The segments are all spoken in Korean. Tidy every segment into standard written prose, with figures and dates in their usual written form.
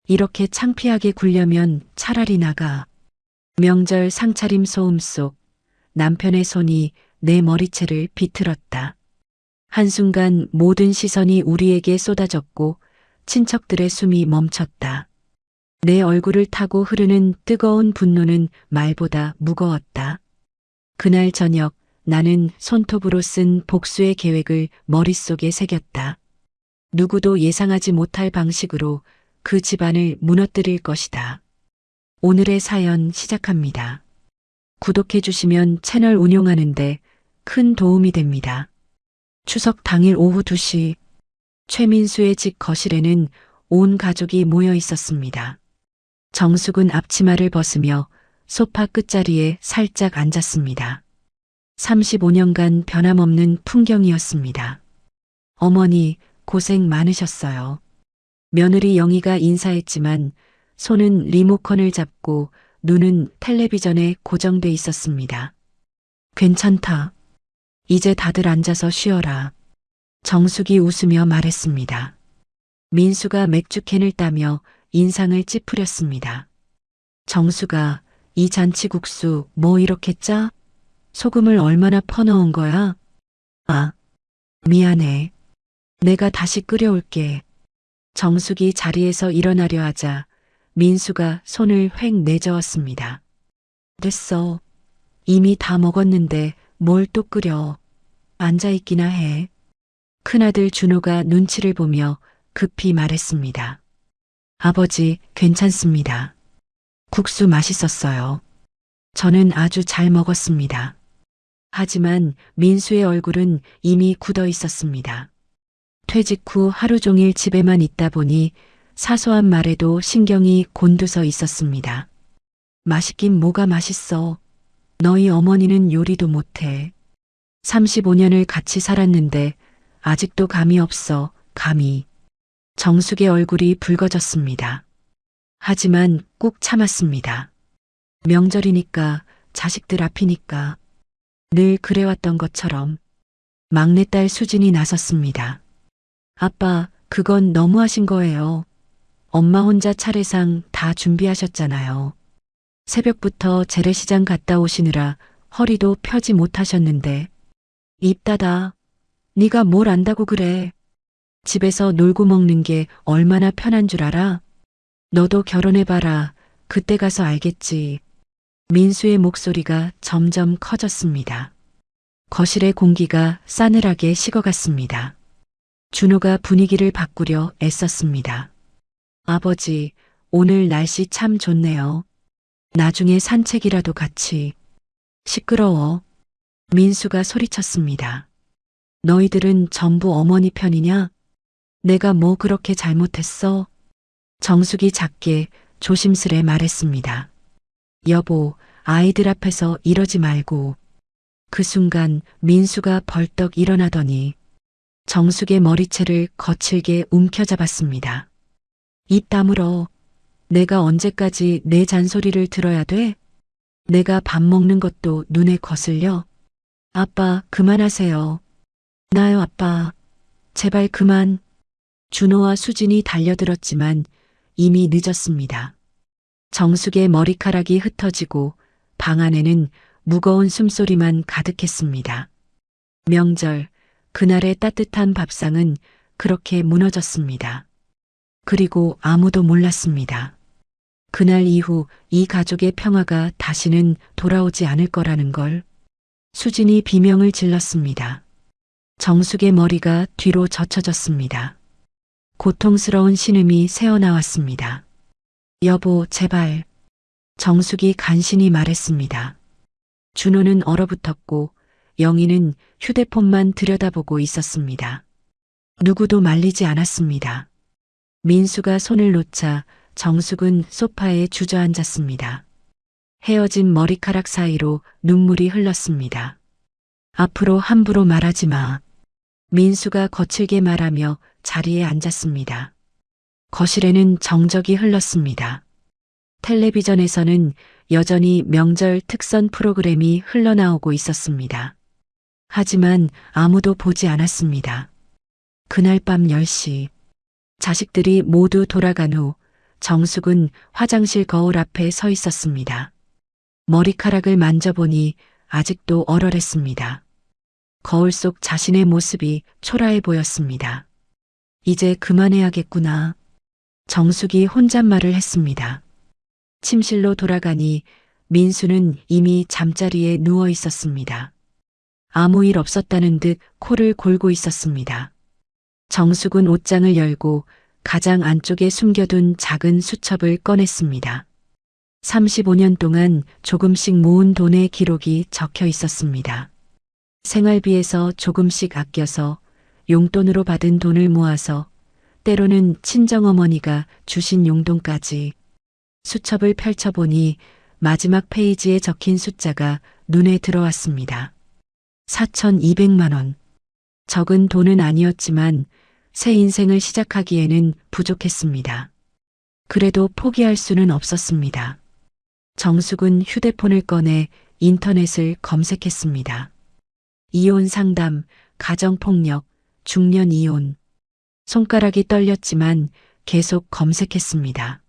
이렇게 창피하게 굴려면 차라리 나가. 명절 상차림 소음 속 남편의 손이 내 머리채를 비틀었다. 한순간 모든 시선이 우리에게 쏟아졌고 친척들의 숨이 멈췄다. 내 얼굴을 타고 흐르는 뜨거운 분노는 말보다 무거웠다. 그날 저녁 나는 손톱으로 쓴 복수의 계획을 머릿속에 새겼다. 누구도 예상하지 못할 방식으로 그 집안을 무너뜨릴 것이다. 오늘의 사연 시작합니다. 구독해 주시면 채널 운용하는데 큰 도움이 됩니다. 추석 당일 오후 2시 최민수의 집 거실에는 온 가족이 모여 있었습니다. 정숙은 앞치마를 벗으며 소파 끝자리에 살짝 앉았습니다. 35년간 변함없는 풍경이었습니다. 어머니 고생 많으셨어요. 며느리 영희가 인사했지만 손은 리모컨을 잡고 눈은 텔레비전에 고정돼 있었습니다. 괜찮다. 이제 다들 앉아서 쉬어라. 정숙이 웃으며 말했습니다. 민수가 맥주캔을 따며 인상을 찌푸렸습니다. 정수가 이 잔치국수 뭐 이렇게 짜? 소금을 얼마나 퍼넣은 거야? 아, 미안해. 내가 다시 끓여올게. 정숙이 자리에서 일어나려 하자 민수가 손을 획 내저었습니다. 됐어. 이미 다 먹었는데 뭘 또 끓여. 앉아있기나 해. 큰아들 준호가 눈치를 보며 급히 말했습니다. 아버지, 괜찮습니다. 국수 맛있었어요. 저는 아주 잘 먹었습니다. 하지만 민수의 얼굴은 이미 굳어 있었습니다. 퇴직 후 하루 종일 집에만 있다 보니 사소한 말에도 신경이 곤두서 있었습니다. 맛있긴 뭐가 맛있어. 너희 어머니는 요리도 못해. 35년을 같이 살았는데 아직도 감이 없어, 감이. 정숙의 얼굴이 붉어졌습니다. 하지만 꾹 참았습니다. 명절이니까, 자식들 앞이니까. 늘 그래왔던 것처럼. 막내딸 수진이 나섰습니다. 아빠, 그건 너무하신 거예요. 엄마 혼자 차례상 다 준비하셨잖아요. 새벽부터 재래시장 갔다 오시느라 허리도 펴지 못하셨는데. 입 닫아. 네가 뭘 안다고 그래. 집에서 놀고 먹는 게 얼마나 편한 줄 알아? 너도 결혼해봐라. 그때 가서 알겠지. 민수의 목소리가 점점 커졌습니다. 거실의 공기가 싸늘하게 식어갔습니다. 준호가 분위기를 바꾸려 애썼습니다. 아버지, 오늘 날씨 참 좋네요. 나중에 산책이라도 같이. 시끄러워. 민수가 소리쳤습니다. 너희들은 전부 어머니 편이냐? 내가 뭐 그렇게 잘못했어? 정숙이 작게 조심스레 말했습니다. 여보, 아이들 앞에서 이러지 말고. 그 순간 민수가 벌떡 일어나더니 정숙의 머리채를 거칠게 움켜잡았습니다. 입 다물어. 내가 언제까지 내 잔소리를 들어야 돼? 내가 밥 먹는 것도 눈에 거슬려? 아빠, 그만하세요. 나요, 아빠. 제발 그만. 준호와 수진이 달려들었지만 이미 늦었습니다. 정숙의 머리카락이 흩어지고 방 안에는 무거운 숨소리만 가득했습니다. 명절, 그날의 따뜻한 밥상은 그렇게 무너졌습니다. 그리고 아무도 몰랐습니다. 그날 이후 이 가족의 평화가 다시는 돌아오지 않을 거라는 걸. 수진이 비명을 질렀습니다. 정숙의 머리가 뒤로 젖혀졌습니다. 고통스러운 신음이 새어나왔습니다. 여보, 제발. 정숙이 간신히 말했습니다. 준호는 얼어붙었고 영희는 휴대폰만 들여다보고 있었습니다. 누구도 말리지 않았습니다. 민수가 손을 놓자 정숙은 소파에 주저앉았습니다. 헤어진 머리카락 사이로 눈물이 흘렀습니다. 앞으로 함부로 말하지 마. 민수가 거칠게 말하며 자리에 앉았습니다. 거실에는 정적이 흘렀습니다. 텔레비전에서는 여전히 명절 특선 프로그램이 흘러나오고 있었습니다. 하지만 아무도 보지 않았습니다. 그날 밤 10시, 자식들이 모두 돌아간 후 정숙은 화장실 거울 앞에 서 있었습니다. 머리카락을 만져보니 아직도 얼얼했습니다. 거울 속 자신의 모습이 초라해 보였습니다. 이제 그만해야겠구나. 정숙이 혼잣말을 했습니다. 침실로 돌아가니 민수는 이미 잠자리에 누워 있었습니다. 아무 일 없었다는 듯 코를 골고 있었습니다. 정숙은 옷장을 열고 가장 안쪽에 숨겨둔 작은 수첩을 꺼냈습니다. 35년 동안 조금씩 모은 돈의 기록이 적혀 있었습니다. 생활비에서 조금씩 아껴서 용돈으로 받은 돈을 모아서 때로는 친정어머니가 주신 용돈까지 수첩을 펼쳐보니 마지막 페이지에 적힌 숫자가 눈에 들어왔습니다. 4,200만 원. 적은 돈은 아니었지만 새 인생을 시작하기에는 부족했습니다. 그래도 포기할 수는 없었습니다. 정숙은 휴대폰을 꺼내 인터넷을 검색했습니다. 이혼 상담, 가정폭력, 중년 이혼. 손가락이 떨렸지만 계속 검색했습니다.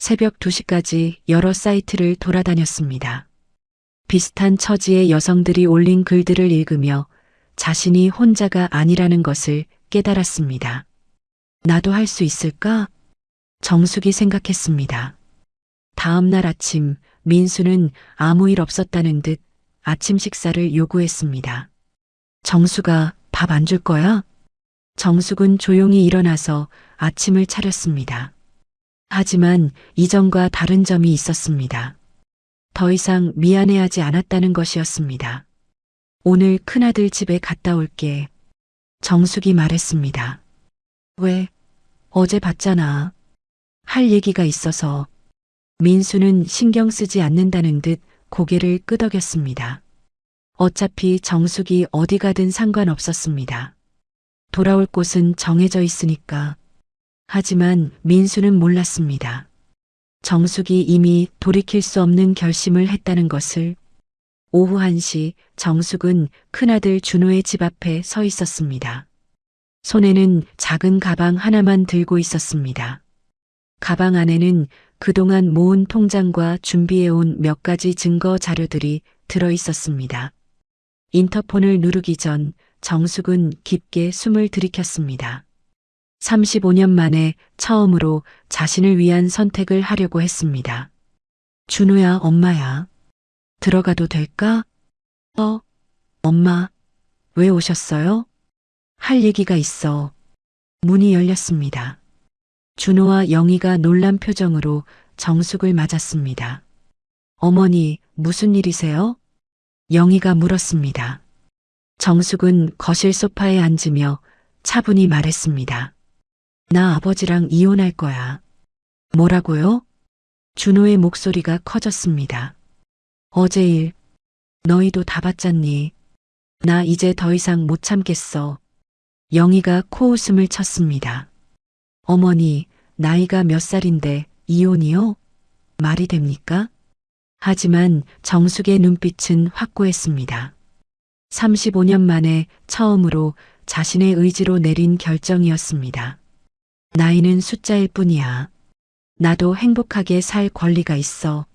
새벽 2시까지 여러 사이트를 돌아다녔습니다. 비슷한 처지의 여성들이 올린 글들을 읽으며 자신이 혼자가 아니라는 것을 깨달았습니다. 나도 할 수 있을까? 정숙이 생각했습니다. 다음 날 아침 민수는 아무 일 없었다는 듯 아침 식사를 요구했습니다. 정숙아, 밥 안 줄 거야? 정숙은 조용히 일어나서 아침을 차렸습니다. 하지만 이전과 다른 점이 있었습니다. 더 이상 미안해하지 않았다는 것이었습니다. 오늘 큰아들 집에 갔다 올게. 정숙이 말했습니다. 왜? 어제 봤잖아. 할 얘기가 있어서. 민수는 신경 쓰지 않는다는 듯 고개를 끄덕였습니다. 어차피 정숙이 어디 가든 상관없었습니다. 돌아올 곳은 정해져 있으니까. 하지만 민수는 몰랐습니다. 정숙이 이미 돌이킬 수 없는 결심을 했다는 것을. 오후 1시 정숙은 큰아들 준호의 집 앞에 서 있었습니다. 손에는 작은 가방 하나만 들고 있었습니다. 가방 안에는 그동안 모은 통장과 준비해온 몇 가지 증거 자료들이 들어 있었습니다. 인터폰을 누르기 전 정숙은 깊게 숨을 들이켰습니다. 35년 만에 처음으로 자신을 위한 선택을 하려고 했습니다. 준호야, 엄마야. 들어가도 될까? 엄마, 왜 오셨어요? 할 얘기가 있어. 문이 열렸습니다. 준호와 영희가 놀란 표정으로 정숙을 맞았습니다. 어머니, 무슨 일이세요? 영희가 물었습니다. 정숙은 거실 소파에 앉으며 차분히 말했습니다. 나 아버지랑 이혼할 거야. 뭐라고요? 준호의 목소리가 커졌습니다. 어제 일, 너희도 다 봤잖니. 나 이제 더 이상 못 참겠어. 영희가 코웃음을 쳤습니다. 어머니, 나이가 몇 살인데 이혼이요? 말이 됩니까? 하지만 정숙의 눈빛은 확고했습니다. 35년 만에 처음으로 자신의 의지로 내린 결정이었습니다. 나이는 숫자일 뿐이야. 나도 행복하게 살 권리가 있어.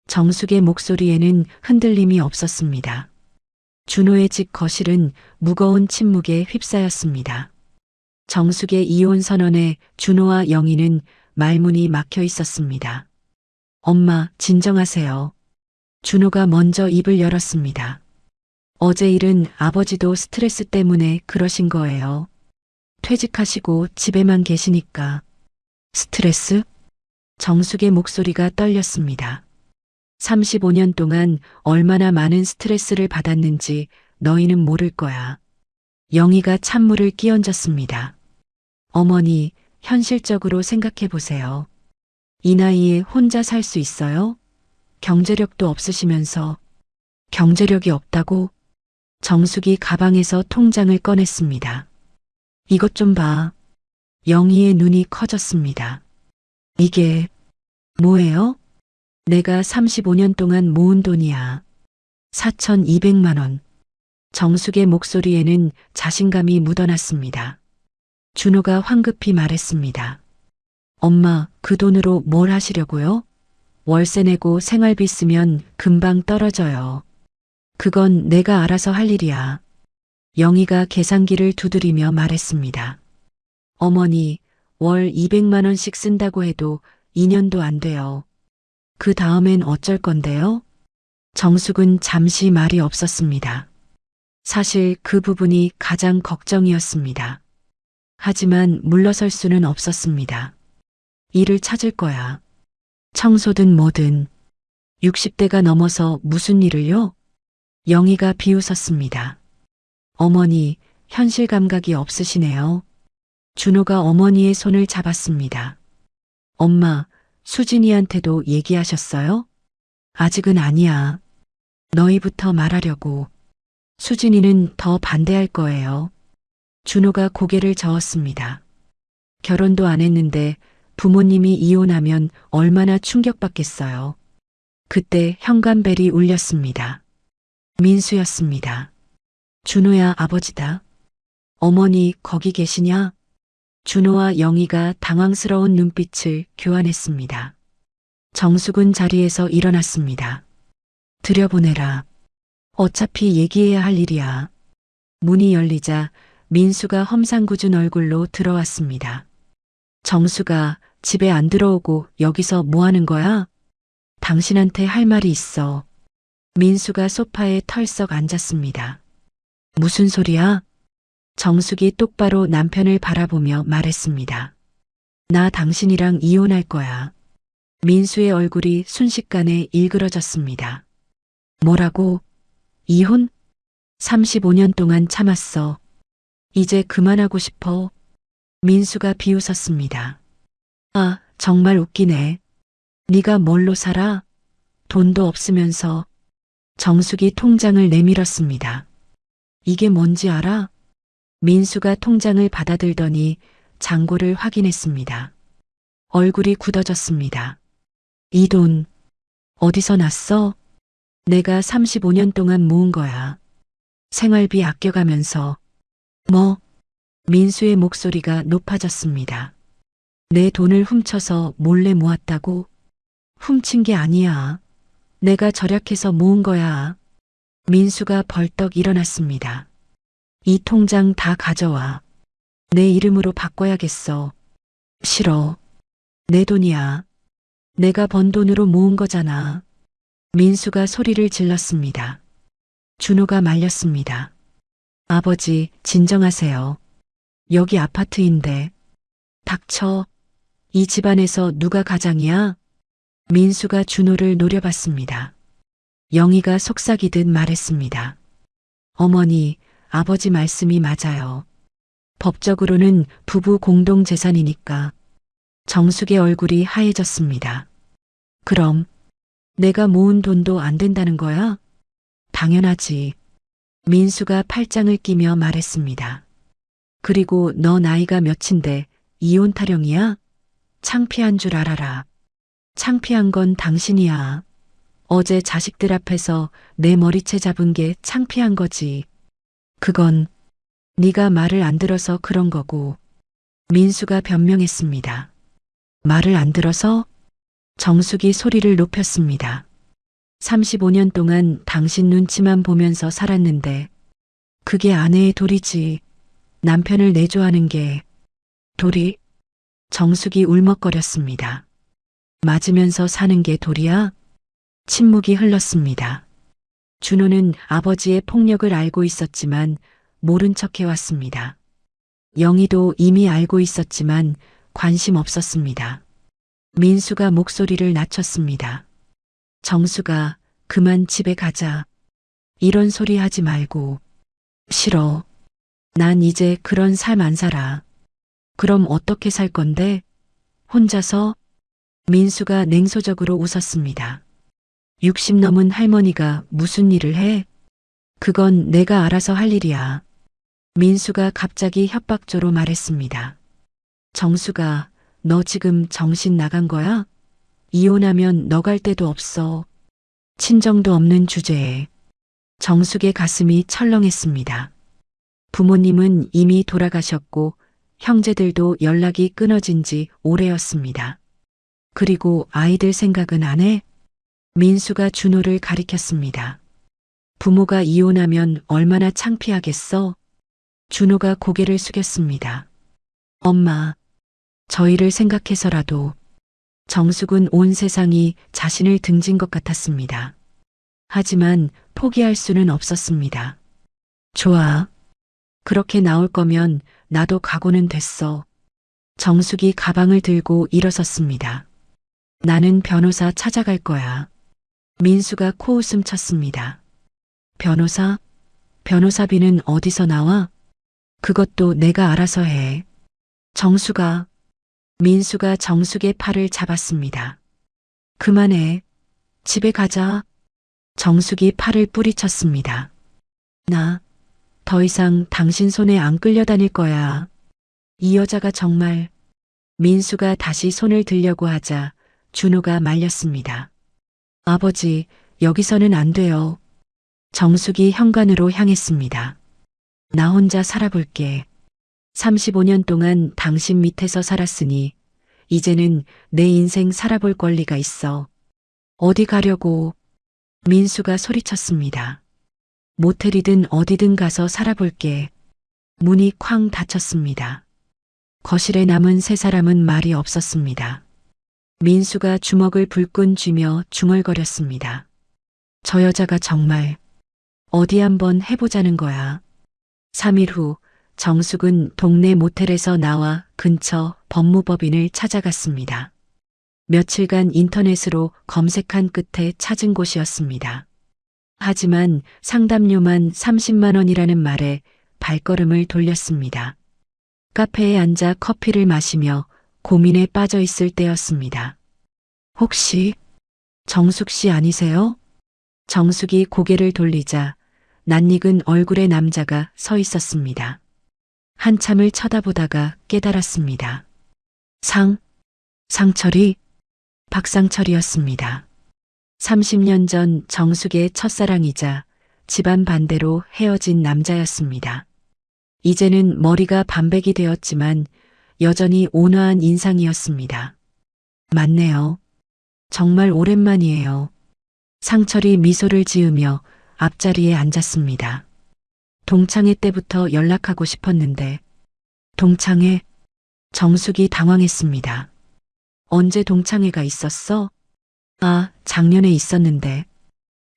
정숙의 목소리에는 흔들림이 없었습니다. 준호의 집 거실은 무거운 침묵에 휩싸였습니다. 정숙의 이혼 선언에 준호와 영희는 말문이 막혀 있었습니다. 엄마, 진정하세요. 준호가 먼저 입을 열었습니다. 어제 일은 아버지도 스트레스 때문에 그러신 거예요. 퇴직하시고 집에만 계시니까. 스트레스? 정숙의 목소리가 떨렸습니다. 35년 동안 얼마나 많은 스트레스를 받았는지 너희는 모를 거야. 영희가 찬물을 끼얹었습니다. 어머니, 현실적으로 생각해 보세요. 이 나이에 혼자 살 수 있어요? 경제력도 없으시면서. 경제력이 없다고? 정숙이 가방에서 통장을 꺼냈습니다. 이것 좀 봐. 영희의 눈이 커졌습니다. 이게 뭐예요? 내가 35년 동안 모은 돈이야. 4,200만 원. 정숙의 목소리에는 자신감이 묻어났습니다. 준호가 황급히 말했습니다. 엄마, 그 돈으로 뭘 하시려고요? 월세 내고 생활비 쓰면 금방 떨어져요. 그건 내가 알아서 할 일이야. 영희가 계산기를 두드리며 말했습니다. 어머니, 월 200만 원씩 쓴다고 해도 2년도 안 돼요. 그 다음엔 어쩔 건데요? 정숙은 잠시 말이 없었습니다. 사실 그 부분이 가장 걱정이었습니다. 하지만 물러설 수는 없었습니다. 일을 찾을 거야. 청소든 뭐든. 60대가 넘어서 무슨 일을요? 영희가 비웃었습니다. 어머니, 현실 감각이 없으시네요. 준호가 어머니의 손을 잡았습니다. 엄마, 수진이한테도 얘기하셨어요? 아직은 아니야. 너희부터 말하려고. 수진이는 더 반대할 거예요. 준호가 고개를 저었습니다. 결혼도 안 했는데 부모님이 이혼하면 얼마나 충격받겠어요. 그때 현관벨이 울렸습니다. 민수였습니다. 준호야, 아버지다. 어머니 거기 계시냐? 준호와 영희가 당황스러운 눈빛을 교환했습니다. 정숙은 자리에서 일어났습니다. 들여보내라. 어차피 얘기해야 할 일이야. 문이 열리자 민수가 험상궂은 얼굴로 들어왔습니다. 정수가 집에 안 들어오고 여기서 뭐 하는 거야? 당신한테 할 말이 있어. 민수가 소파에 털썩 앉았습니다. 무슨 소리야? 정숙이 똑바로 남편을 바라보며 말했습니다. 나 당신이랑 이혼할 거야. 민수의 얼굴이 순식간에 일그러졌습니다. 뭐라고? 이혼? 35년 동안 참았어. 이제 그만하고 싶어. 민수가 비웃었습니다. 아, 정말 웃기네. 네가 뭘로 살아? 돈도 없으면서. 정숙이 통장을 내밀었습니다. 이게 뭔지 알아? 민수가 통장을 받아들더니 잔고를 확인했습니다. 얼굴이 굳어졌습니다. 이 돈 어디서 났어? 내가 35년 동안 모은 거야. 생활비 아껴가면서. 뭐? 민수의 목소리가 높아졌습니다. 내 돈을 훔쳐서 몰래 모았다고? 훔친 게 아니야. 내가 절약해서 모은 거야. 민수가 벌떡 일어났습니다. 이 통장 다 가져와. 내 이름으로 바꿔야겠어. 싫어. 내 돈이야. 내가 번 돈으로 모은 거잖아. 민수가 소리를 질렀습니다. 준호가 말렸습니다. 아버지, 진정하세요. 여기 아파트인데. 닥쳐. 이 집안에서 누가 가장이야? 민수가 준호를 노려봤습니다. 영희가 속삭이듯 말했습니다. 어머니, 아버지 말씀이 맞아요. 법적으로는 부부 공동 재산이니까. 정숙의 얼굴이 하얘졌습니다. 그럼 내가 모은 돈도 안 된다는 거야? 당연하지. 민수가 팔짱을 끼며 말했습니다. 그리고 너 나이가 몇인데 이혼 타령이야? 창피한 줄 알아라. 창피한 건 당신이야. 어제 자식들 앞에서 내 머리채 잡은 게 창피한 거지. 그건 네가 말을 안 들어서 그런 거고. 민수가 변명했습니다. 말을 안 들어서? 정숙이 소리를 높였습니다. 35년 동안 당신 눈치만 보면서 살았는데 그게 아내의 도리지. 남편을 내조하는 게 도리? 정숙이 울먹거렸습니다. 맞으면서 사는 게 도리야? 침묵이 흘렀습니다. 준호는 아버지의 폭력을 알고 있었지만 모른 척 해왔습니다. 영희도 이미 알고 있었지만 관심 없었습니다. 민수가 목소리를 낮췄습니다. 정수가 그만 집에 가자. 이런 소리 하지 말고. 싫어. 난 이제 그런 삶 안 살아. 그럼 어떻게 살 건데? 혼자서? 민수가 냉소적으로 웃었습니다. 60 넘은 할머니가 무슨 일을 해? 그건 내가 알아서 할 일이야. 민수가 갑자기 협박조로 말했습니다. 정수가 너 지금 정신 나간 거야? 이혼하면 너 갈 데도 없어. 친정도 없는 주제에. 정숙의 가슴이 철렁했습니다. 부모님은 이미 돌아가셨고 형제들도 연락이 끊어진 지 오래였습니다. 그리고 아이들 생각은 안 해? 민수가 준호를 가리켰습니다. 부모가 이혼하면 얼마나 창피하겠어? 준호가 고개를 숙였습니다. 엄마, 저희를 생각해서라도 정숙은 온 세상이 자신을 등진 것 같았습니다. 하지만 포기할 수는 없었습니다. 좋아. 그렇게 나올 거면 나도 각오는 됐어. 정숙이 가방을 들고 일어섰습니다. 나는 변호사 찾아갈 거야. 민수가 코웃음 쳤습니다. 변호사? 변호사비는 어디서 나와? 그것도 내가 알아서 해. 정수가, 민수가 정숙의 팔을 잡았습니다. 그만해. 집에 가자. 정숙이 팔을 뿌리쳤습니다. 나 더 이상 당신 손에 안 끌려다닐 거야. 이 여자가 정말. 민수가 다시 손을 들려고 하자 준호가 말렸습니다. 아버지, 여기서는 안 돼요. 정숙이 현관으로 향했습니다. 나 혼자 살아볼게. 35년 동안 당신 밑에서 살았으니 이제는 내 인생 살아볼 권리가 있어. 어디 가려고? 민수가 소리쳤습니다. 모텔이든 어디든 가서 살아볼게. 문이 쾅 닫혔습니다. 거실에 남은 세 사람은 말이 없었습니다. 민수가 주먹을 불끈 쥐며 중얼거렸습니다. 저 여자가 정말 어디 한번 해보자는 거야. 3일 후 정숙은 동네 모텔에서 나와 근처 법무법인을 찾아갔습니다. 며칠간 인터넷으로 검색한 끝에 찾은 곳이었습니다. 하지만 상담료만 30만 원이라는 말에 발걸음을 돌렸습니다. 카페에 앉아 커피를 마시며 고민에 빠져 있을 때였습니다. 혹시 정숙 씨 아니세요? 정숙이 고개를 돌리자 낯익은 얼굴의 남자가 서 있었습니다. 한참을 쳐다보다가 깨달았습니다. 상철이? 박상철이었습니다. 30년 전 정숙의 첫사랑이자 집안 반대로 헤어진 남자였습니다. 이제는 머리가 반백이 되었지만 여전히 온화한 인상이었습니다. 맞네요. 정말 오랜만이에요. 상철이 미소를 지으며 앞자리에 앉았습니다. 동창회 때부터 연락하고 싶었는데. 동창회? 정숙이 당황했습니다. 언제 동창회가 있었어? 아, 작년에 있었는데.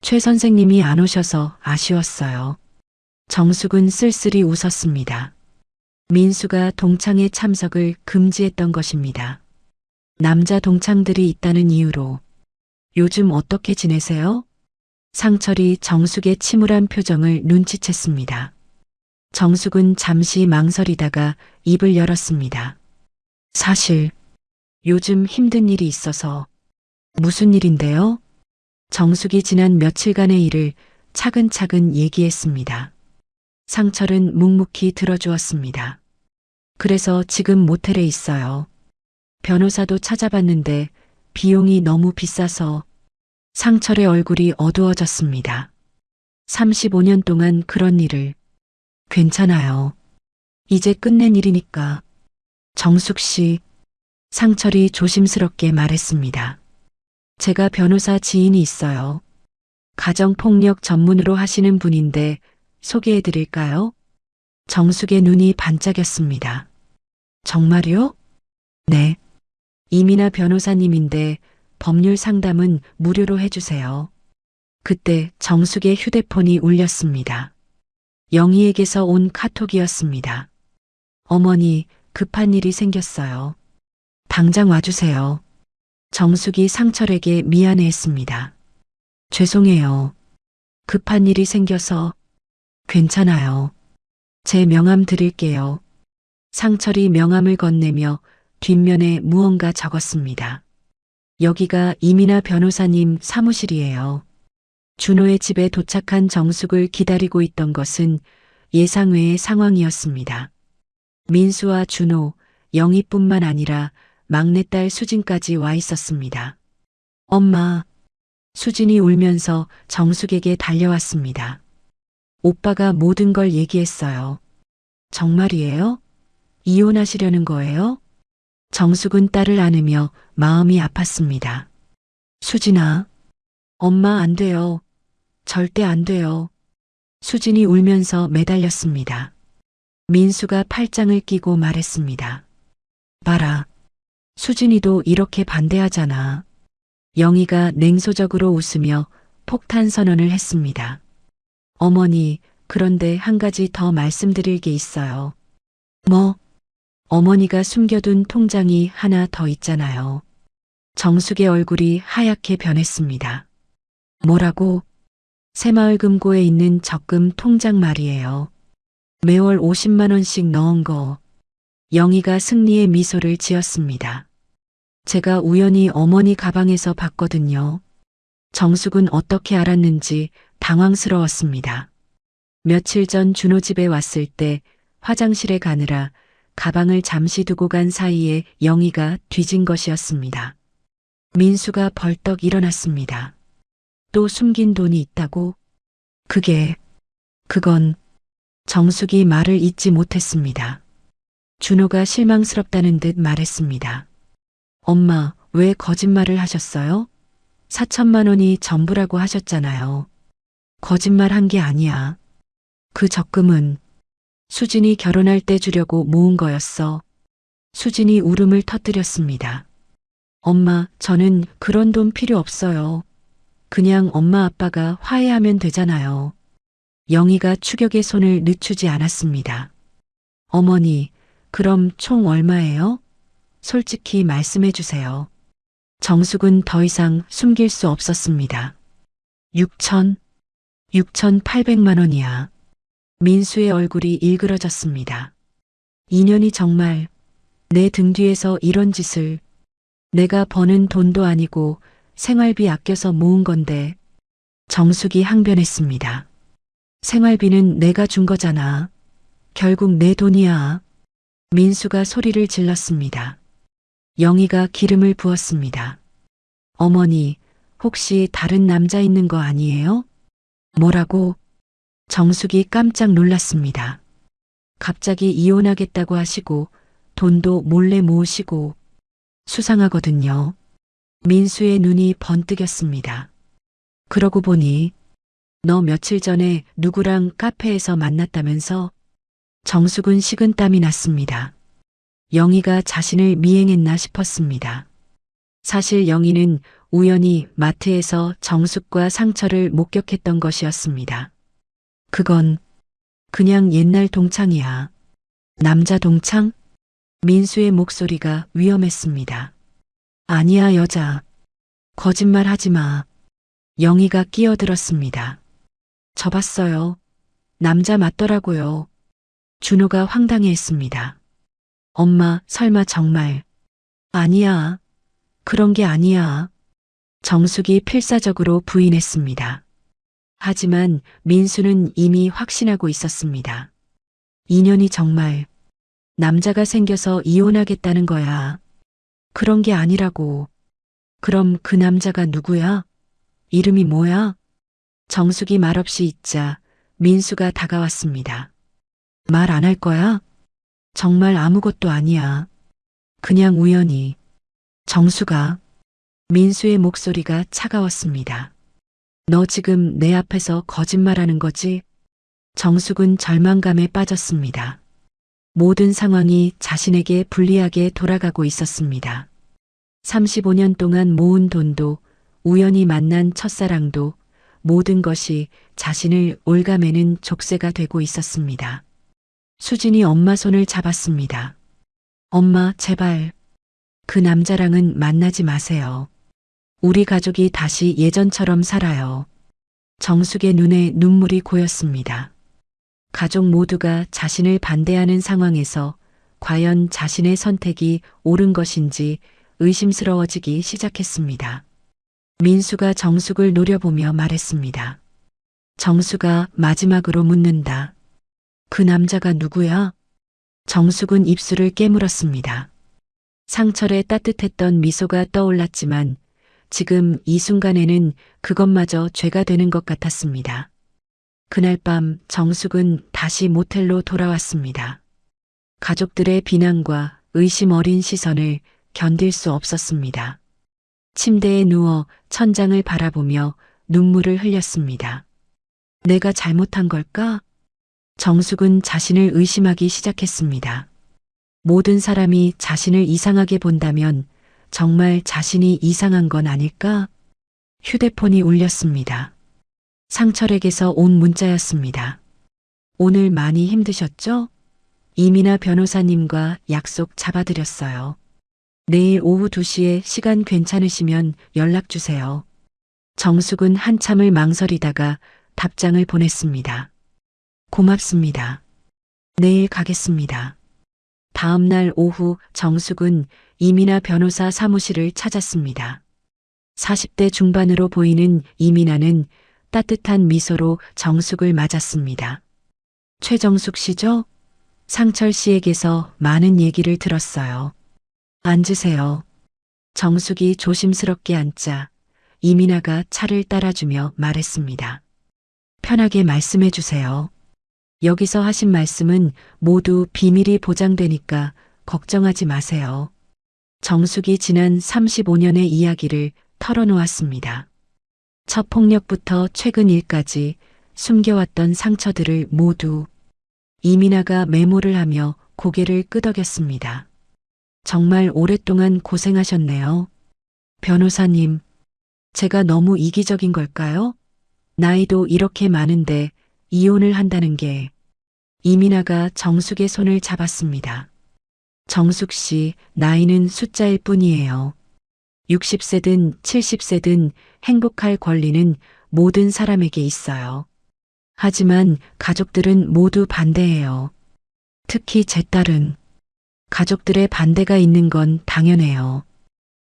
최 선생님이 안 오셔서 아쉬웠어요. 정숙은 쓸쓸히 웃었습니다. 민수가 동창회 참석을 금지했던 것입니다. 남자 동창들이 있다는 이유로. 요즘 어떻게 지내세요? 상철이 정숙의 침울한 표정을 눈치챘습니다. 정숙은 잠시 망설이다가 입을 열었습니다. 사실 요즘 힘든 일이 있어서. 무슨 일인데요? 정숙이 지난 며칠간의 일을 차근차근 얘기했습니다. 상철은 묵묵히 들어주었습니다. 그래서 지금 모텔에 있어요. 변호사도 찾아봤는데 비용이 너무 비싸서. 상철의 얼굴이 어두워졌습니다. 35년 동안 그런 일을. 괜찮아요. 이제 끝낸 일이니까. 정숙 씨, 상철이 조심스럽게 말했습니다. 제가 변호사 지인이 있어요. 가정폭력 전문으로 하시는 분인데 소개해 드릴까요? 정숙의 눈이 반짝였습니다. 정말요? 네. 이민아 변호사님인데 법률 상담은 무료로 해주세요. 그때 정숙의 휴대폰이 울렸습니다. 영희에게서 온 카톡이었습니다. 어머니, 급한 일이 생겼어요. 당장 와주세요. 정숙이 상철에게 미안해했습니다. 죄송해요. 급한 일이 생겨서. 괜찮아요. 제 명함 드릴게요. 상철이 명함을 건네며 뒷면에 무언가 적었습니다. 여기가 이민아 변호사님 사무실이에요. 준호의 집에 도착한 정숙을 기다리고 있던 것은 예상외의 상황이었습니다. 민수와 준호, 영희뿐만 아니라 막내딸 수진까지 와 있었습니다. 엄마. 수진이 울면서 정숙에게 달려왔습니다. 오빠가 모든 걸 얘기했어요. 정말이에요? 이혼하시려는 거예요? 정숙은 딸을 안으며 마음이 아팠습니다. 수진아, 엄마 안 돼요. 절대 안 돼요. 수진이 울면서 매달렸습니다. 민수가 팔짱을 끼고 말했습니다. 봐라. 수진이도 이렇게 반대하잖아. 영희가 냉소적으로 웃으며 폭탄 선언을 했습니다. 어머니, 그런데 한 가지 더 말씀드릴 게 있어요. 뭐? 어머니가 숨겨둔 통장이 하나 더 있잖아요. 정숙의 얼굴이 하얗게 변했습니다. 뭐라고? 새마을금고에 있는 적금 통장 말이에요. 매월 50만 원씩 넣은 거. 영희가 승리의 미소를 지었습니다. 제가 우연히 어머니 가방에서 봤거든요. 정숙은 어떻게 알았는지 당황스러웠습니다. 며칠 전 준호 집에 왔을 때 화장실에 가느라 가방을 잠시 두고 간 사이에 영희가 뒤진 것이었습니다. 민수가 벌떡 일어났습니다. 또 숨긴 돈이 있다고? 그건 정숙이 말을 잇지 못했습니다. 준호가 실망스럽다는 듯 말했습니다. 엄마, 왜 거짓말을 하셨어요? 4천만 원이 전부라고 하셨잖아요. 거짓말 한 게 아니야. 그 적금은 수진이 결혼할 때 주려고 모은 거였어. 수진이 울음을 터뜨렸습니다. 엄마, 저는 그런 돈 필요 없어요. 그냥 엄마 아빠가 화해하면 되잖아요. 영희가 추격의 손을 늦추지 않았습니다. 어머니, 그럼 총 얼마예요? 솔직히 말씀해 주세요. 정숙은 더 이상 숨길 수 없었습니다. 6,800만 원이야. 민수의 얼굴이 일그러졌습니다. 인연이 정말 내 등 뒤에서 이런 짓을. 내가 버는 돈도 아니고 생활비 아껴서 모은 건데. 정숙이 항변했습니다. 생활비는 내가 준 거잖아. 결국 내 돈이야. 민수가 소리를 질렀습니다. 영희가 기름을 부었습니다. 어머니, 혹시 다른 남자 있는 거 아니에요? 뭐라고? 정숙이 깜짝 놀랐습니다. 갑자기 이혼하겠다고 하시고 돈도 몰래 모으시고. 수상하거든요. 민수의 눈이 번뜩였습니다. 그러고 보니 너 며칠 전에 누구랑 카페에서 만났다면서? 정숙은 식은땀이 났습니다. 영희가 자신을 미행했나 싶었습니다. 사실 영희는 우연히 마트에서 정숙과 상철을 목격했던 것이었습니다. 그건 그냥 옛날 동창이야. 남자 동창? 민수의 목소리가 위험했습니다. 아니야, 여자. 거짓말 하지 마. 영희가 끼어들었습니다. 저 봤어요. 남자 맞더라고요. 준호가 황당해했습니다. 엄마, 설마 정말. 아니야. 그런 게 아니야. 정숙이 필사적으로 부인했습니다. 하지만 민수는 이미 확신하고 있었습니다. 인연이 정말 남자가 생겨서 이혼하겠다는 거야. 그런 게 아니라고. 그럼 그 남자가 누구야? 이름이 뭐야? 정숙이 말없이 있자 민수가 다가왔습니다. 말 안 할 거야? 정말 아무것도 아니야. 그냥 우연히. 정숙아. 민수의 목소리가 차가웠습니다. 너 지금 내 앞에서 거짓말하는 거지? 정숙은 절망감에 빠졌습니다. 모든 상황이 자신에게 불리하게 돌아가고 있었습니다. 35년 동안 모은 돈도, 우연히 만난 첫사랑도, 모든 것이 자신을 올가매는 족쇄가 되고 있었습니다. 수진이 엄마 손을 잡았습니다. 엄마, 제발. 그 남자랑은 만나지 마세요. 우리 가족이 다시 예전처럼 살아요. 정숙의 눈에 눈물이 고였습니다. 가족 모두가 자신을 반대하는 상황에서 과연 자신의 선택이 옳은 것인지 의심스러워지기 시작했습니다. 민수가 정숙을 노려보며 말했습니다. 정숙아, 마지막으로 묻는다. 그 남자가 누구야? 정숙은 입술을 깨물었습니다. 상철의 따뜻했던 미소가 떠올랐지만 지금 이 순간에는 그것마저 죄가 되는 것 같았습니다. 그날 밤 정숙은 다시 모텔로 돌아왔습니다. 가족들의 비난과 의심 어린 시선을 견딜 수 없었습니다. 침대에 누워 천장을 바라보며 눈물을 흘렸습니다. 내가 잘못한 걸까? 정숙은 자신을 의심하기 시작했습니다. 모든 사람이 자신을 이상하게 본다면 정말 자신이 이상한 건 아닐까? 휴대폰이 울렸습니다. 상철에게서 온 문자였습니다. 오늘 많이 힘드셨죠? 이민아 변호사님과 약속 잡아드렸어요. 내일 오후 2시에 시간 괜찮으시면 연락 주세요. 정숙은 한참을 망설이다가 답장을 보냈습니다. 고맙습니다. 내일 가겠습니다. 다음 날 오후 정숙은 이민아 변호사 사무실을 찾았습니다. 40대 중반으로 보이는 이민아는 따뜻한 미소로 정숙을 맞았습니다. 최정숙 씨죠? 상철 씨에게서 많은 얘기를 들었어요. 앉으세요. 정숙이 조심스럽게 앉자 이민아가 차를 따라주며 말했습니다. 편하게 말씀해 주세요. 여기서 하신 말씀은 모두 비밀이 보장되니까 걱정하지 마세요. 정숙이 지난 35년의 이야기를 털어놓았습니다. 첫 폭력부터 최근 일까지 숨겨왔던 상처들을 모두. 이민아가 메모를 하며 고개를 끄덕였습니다. 정말 오랫동안 고생하셨네요. 변호사님, 제가 너무 이기적인 걸까요? 나이도 이렇게 많은데 이혼을 한다는 게. 이민아가 정숙의 손을 잡았습니다. 정숙 씨, 나이는 숫자일 뿐이에요. 60세든 70세든 행복할 권리는 모든 사람에게 있어요. 하지만 가족들은 모두 반대해요. 특히 제 딸은. 가족들의 반대가 있는 건 당연해요.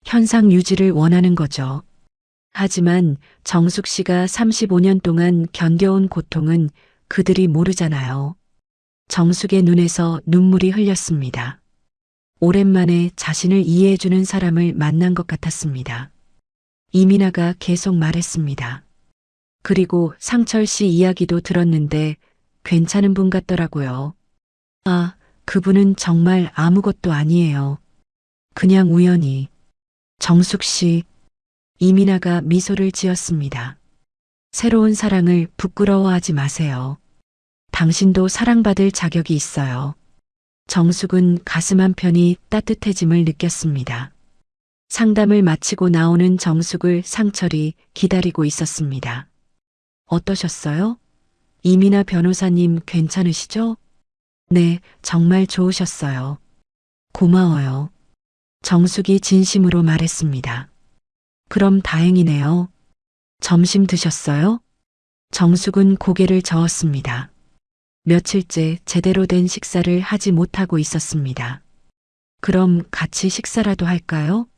현상 유지를 원하는 거죠. 하지만 정숙 씨가 35년 동안 견뎌온 고통은 그들이 모르잖아요. 정숙의 눈에서 눈물이 흘렸습니다. 오랜만에 자신을 이해해주는 사람을 만난 것 같았습니다. 이민아가 계속 말했습니다. 그리고 상철 씨 이야기도 들었는데 괜찮은 분 같더라고요. 아, 그분은 정말 아무것도 아니에요. 그냥 우연히. 정숙 씨, 이민아가 미소를 지었습니다. 새로운 사랑을 부끄러워하지 마세요. 당신도 사랑받을 자격이 있어요. 정숙은 가슴 한편이 따뜻해짐을 느꼈습니다. 상담을 마치고 나오는 정숙을 상철이 기다리고 있었습니다. 어떠셨어요? 이민아 변호사님 괜찮으시죠? 네, 정말 좋으셨어요. 고마워요. 정숙이 진심으로 말했습니다. 그럼 다행이네요. 점심 드셨어요? 정숙은 고개를 저었습니다. 며칠째 제대로 된 식사를 하지 못하고 있었습니다. 그럼 같이 식사라도 할까요?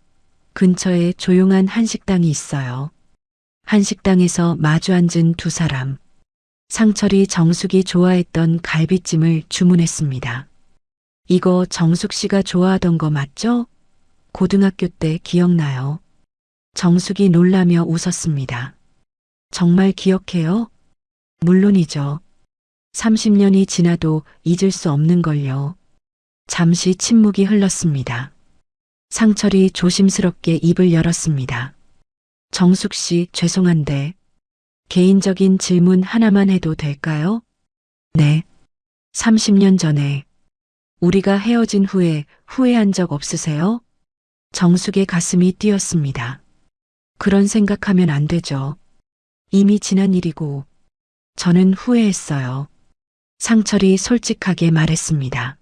근처에 조용한 한식당이 있어요. 한식당에서 마주 앉은 두 사람. 상철이 정숙이 좋아했던 갈비찜을 주문했습니다. 이거 정숙 씨가 좋아하던 거 맞죠? 고등학교 때 기억나요. 정숙이 놀라며 웃었습니다. 정말 기억해요? 물론이죠. 30년이 지나도 잊을 수 없는 걸요. 잠시 침묵이 흘렀습니다. 상철이 조심스럽게 입을 열었습니다. 정숙 씨, 죄송한데 개인적인 질문 하나만 해도 될까요? 네. 30년 전에 우리가 헤어진 후에 후회한 적 없으세요? 정숙의 가슴이 뛰었습니다. 그런 생각하면 안 되죠. 이미 지난 일이고 저는 후회했어요. 상철이 솔직하게 말했습니다.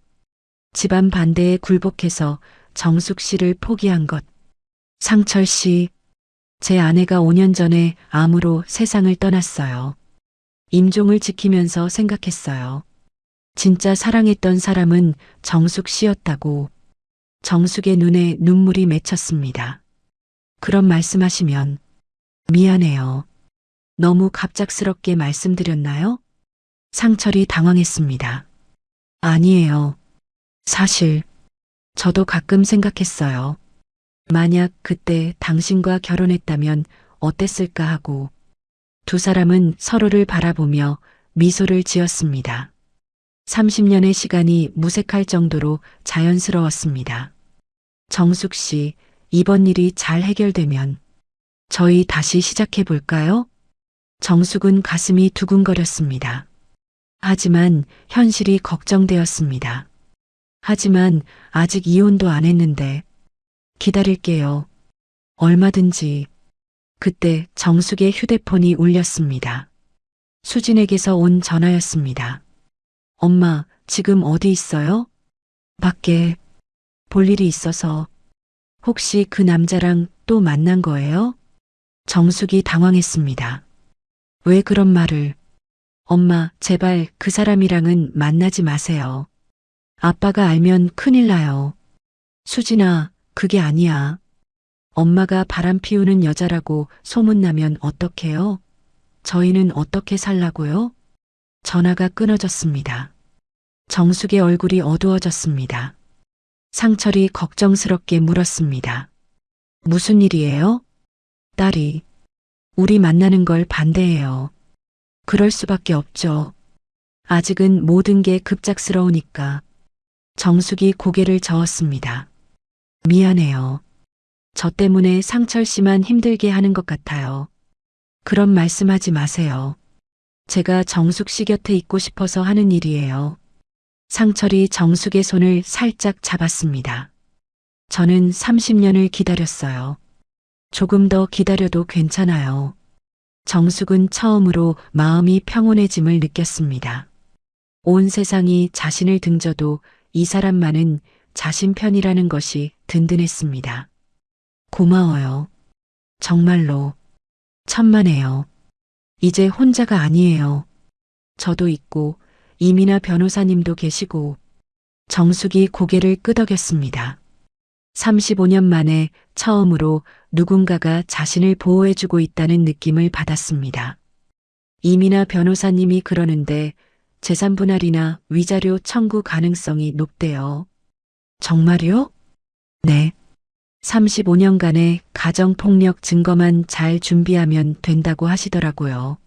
집안 반대에 굴복해서 정숙 씨를 포기한 것. 상철 씨, 제 아내가 5년 전에 암으로 세상을 떠났어요. 임종을 지키면서 생각했어요. 진짜 사랑했던 사람은 정숙 씨였다고. 정숙의 눈에 눈물이 맺혔습니다. 그런 말씀하시면 미안해요. 너무 갑작스럽게 말씀드렸나요? 상철이 당황했습니다. 아니에요. 사실 저도 가끔 생각했어요. 만약 그때 당신과 결혼했다면 어땠을까 하고. 두 사람은 서로를 바라보며 미소를 지었습니다. 30년의 시간이 무색할 정도로 자연스러웠습니다. 정숙 씨, 이번 일이 잘 해결되면 저희 다시 시작해 볼까요? 정숙은 가슴이 두근거렸습니다. 하지만 현실이 걱정되었습니다. 하지만 아직 이혼도 안 했는데 기다릴게요. 얼마든지. 그때 정숙의 휴대폰이 울렸습니다. 수진에게서 온 전화였습니다. 엄마, 지금 어디 있어요? 밖에. 볼 일이 있어서. 혹시 그 남자랑 또 만난 거예요? 정숙이 당황했습니다. 왜 그런 말을? 엄마, 제발 그 사람이랑은 만나지 마세요. 아빠가 알면 큰일 나요. 수진아, 그게 아니야. 엄마가 바람 피우는 여자라고 소문나면 어떡해요? 저희는 어떻게 살라고요? 전화가 끊어졌습니다. 정숙의 얼굴이 어두워졌습니다. 상철이 걱정스럽게 물었습니다. 무슨 일이에요? 딸이. 우리 만나는 걸 반대해요. 그럴 수밖에 없죠. 아직은 모든 게 급작스러우니까. 정숙이 고개를 저었습니다. 미안해요. 저 때문에 상철 씨만 힘들게 하는 것 같아요. 그런 말씀하지 마세요. 제가 정숙 씨 곁에 있고 싶어서 하는 일이에요. 상철이 정숙의 손을 살짝 잡았습니다. 저는 30년을 기다렸어요. 조금 더 기다려도 괜찮아요. 정숙은 처음으로 마음이 평온해짐을 느꼈습니다. 온 세상이 자신을 등져도 이 사람만은 자신 편이라는 것이 든든했습니다. 고마워요. 정말로. 천만에요. 이제 혼자가 아니에요. 저도 있고 이민아 변호사님도 계시고. 정숙이 고개를 끄덕였습니다. 35년 만에 처음으로 누군가가 자신을 보호해주고 있다는 느낌을 받았습니다. 이민아 변호사님이 그러는데 재산 분할이나 위자료 청구 가능성이 높대요. 정말요? 네. 35년간의 가정폭력 증거만 잘 준비하면 된다고 하시더라고요.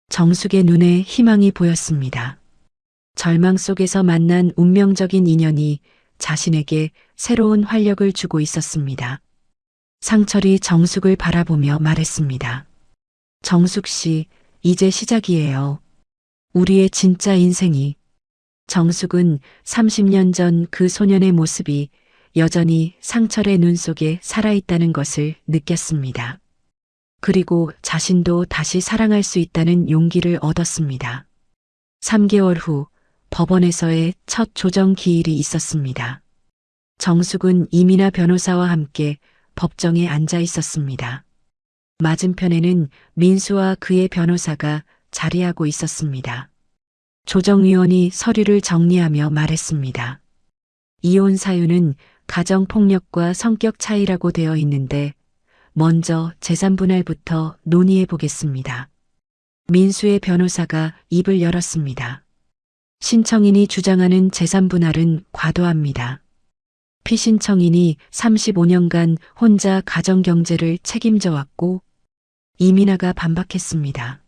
정숙의 눈에 희망이 보였습니다. 절망 속에서 만난 운명적인 인연이 자신에게 새로운 활력을 주고 있었습니다. 상철이 정숙을 바라보며 말했습니다. 정숙 씨, 이제 시작이에요. 우리의 진짜 인생이. 정숙은 30년 전 그 소년의 모습이 여전히 상철의 눈 속에 살아있다는 것을 느꼈습니다. 그리고 자신도 다시 사랑할 수 있다는 용기를 얻었습니다. 3개월 후 법원에서의 첫 조정 기일이 있었습니다. 정숙은 이민아 변호사와 함께 법정에 앉아 있었습니다. 맞은편에는 민수와 그의 변호사가 자리하고 있었습니다. 조정위원이 서류를 정리하며 말했습니다. 이혼 사유는 가정폭력과 성격 차이라고 되어 있는데 먼저 재산 분할부터 논의해 보겠습니다. 민수의 변호사가 입을 열었습니다. 신청인이 주장하는 재산 분할은 과도합니다. 피신청인이 35년간 혼자 가정 경제를 책임져 왔고 이민아가 반박했습니다.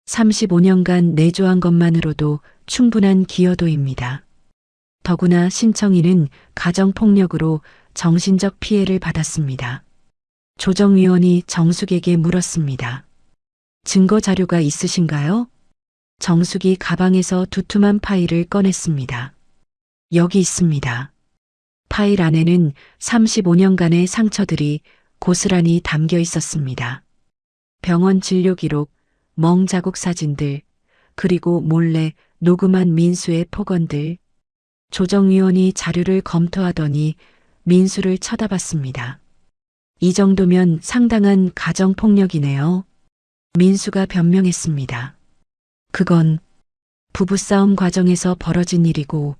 35년간 내조한 것만으로도 충분한 기여도입니다. 더구나 신청인은 가정폭력으로 정신적 피해를 받았습니다. 조정위원이 정숙에게 물었습니다. 증거 자료가 있으신가요? 정숙이 가방에서 두툼한 파일을 꺼냈습니다. 여기 있습니다. 파일 안에는 35년간의 상처들이 고스란히 담겨 있었습니다. 병원 진료 기록, 멍 자국 사진들, 그리고 몰래 녹음한 민수의 폭언들. 조정위원이 자료를 검토하더니 민수를 쳐다봤습니다. 이 정도면 상당한 가정폭력이네요. 민수가 변명했습니다. 그건 부부싸움 과정에서 벌어진 일이고.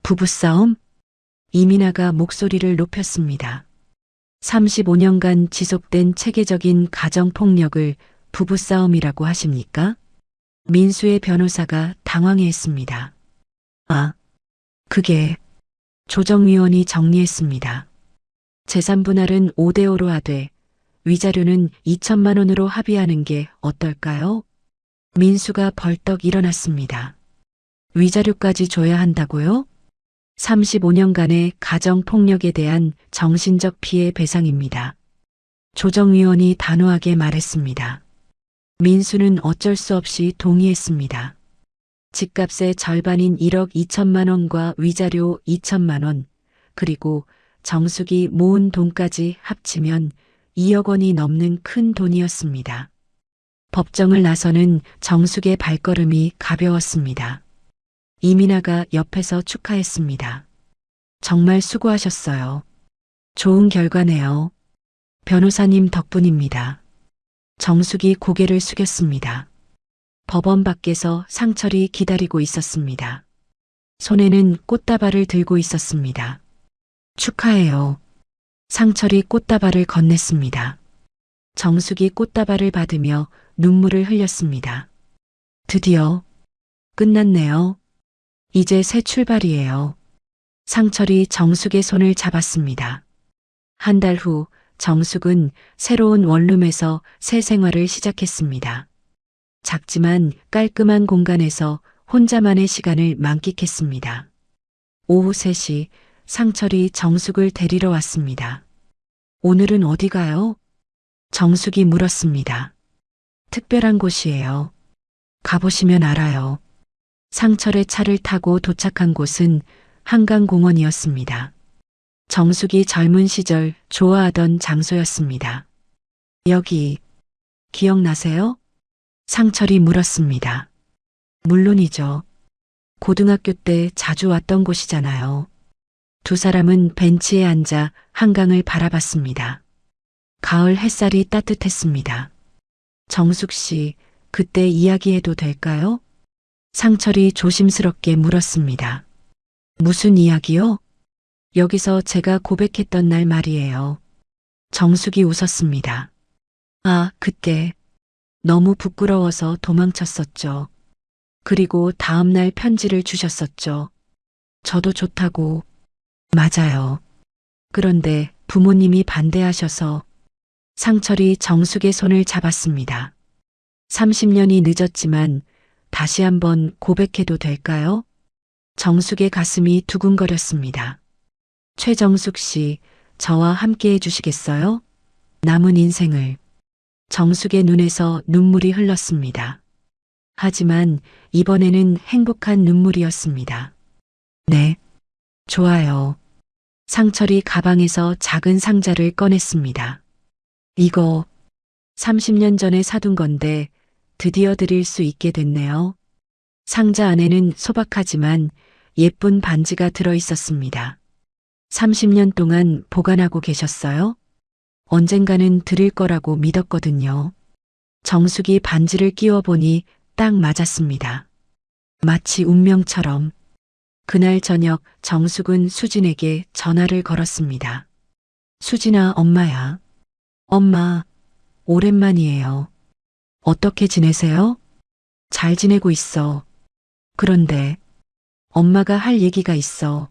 부부싸움? 이민아가 목소리를 높였습니다. 35년간 지속된 체계적인 가정폭력을 부부싸움이라고 하십니까? 민수의 변호사가 당황해했습니다. 아, 그게. 조정위원이 정리했습니다. 재산 분할은 5대5로 하되 위자료는 2천만 원으로 합의하는 게 어떨까요? 민수가 벌떡 일어났습니다. 위자료까지 줘야 한다고요? 35년간의 가정폭력에 대한 정신적 피해 배상입니다. 조정위원이 단호하게 말했습니다. 민수는 어쩔 수 없이 동의했습니다. 집값의 절반인 1억 2천만 원과 위자료 2천만 원, 그리고 정숙이 모은 돈까지 합치면 2억 원이 넘는 큰 돈이었습니다. 법정을 나서는 정숙의 발걸음이 가벼웠습니다. 이민아가 옆에서 축하했습니다. 정말 수고하셨어요. 좋은 결과네요. 변호사님 덕분입니다. 정숙이 고개를 숙였습니다. 법원 밖에서 상철이 기다리고 있었습니다. 손에는 꽃다발을 들고 있었습니다. 축하해요. 상철이 꽃다발을 건넸습니다. 정숙이 꽃다발을 받으며 눈물을 흘렸습니다. 드디어 끝났네요. 이제 새 출발이에요. 상철이 정숙의 손을 잡았습니다. 한 달 후 정숙은 새로운 원룸에서 새 생활을 시작했습니다. 작지만 깔끔한 공간에서 혼자만의 시간을 만끽했습니다. 오후 3시 상철이 정숙을 데리러 왔습니다. 오늘은 어디 가요? 정숙이 물었습니다. 특별한 곳이에요. 가보시면 알아요. 상철의 차를 타고 도착한 곳은 한강공원이었습니다. 정숙이 젊은 시절 좋아하던 장소였습니다. 여기 기억나세요? 상철이 물었습니다. 물론이죠. 고등학교 때 자주 왔던 곳이잖아요. 두 사람은 벤치에 앉아 한강을 바라봤습니다. 가을 햇살이 따뜻했습니다. 정숙 씨, 그때 이야기해도 될까요? 상철이 조심스럽게 물었습니다. 무슨 이야기요? 여기서 제가 고백했던 날 말이에요. 정숙이 웃었습니다. 아, 그때 너무 부끄러워서 도망쳤었죠. 그리고 다음 날 편지를 주셨었죠. 저도 좋다고. 맞아요. 그런데 부모님이 반대하셔서. 상철이 정숙의 손을 잡았습니다. 30년이 늦었지만 다시 한번 고백해도 될까요? 정숙의 가슴이 두근거렸습니다. 최정숙 씨, 저와 함께 해주시겠어요? 남은 인생을. 정숙의 눈에서 눈물이 흘렀습니다. 하지만 이번에는 행복한 눈물이었습니다. 네, 좋아요. 상철이 가방에서 작은 상자를 꺼냈습니다. 이거 30년 전에 사둔 건데 드디어 드릴 수 있게 됐네요. 상자 안에는 소박하지만 예쁜 반지가 들어 있었습니다. 30년 동안 보관하고 계셨어요? 언젠가는 드릴 거라고 믿었거든요. 정숙이 반지를 끼워보니 딱 맞았습니다. 마치 운명처럼. 그날 저녁 정숙은 수진에게 전화를 걸었습니다. 수진아, 엄마야. 엄마, 오랜만이에요. 어떻게 지내세요? 잘 지내고 있어. 그런데 엄마가 할 얘기가 있어.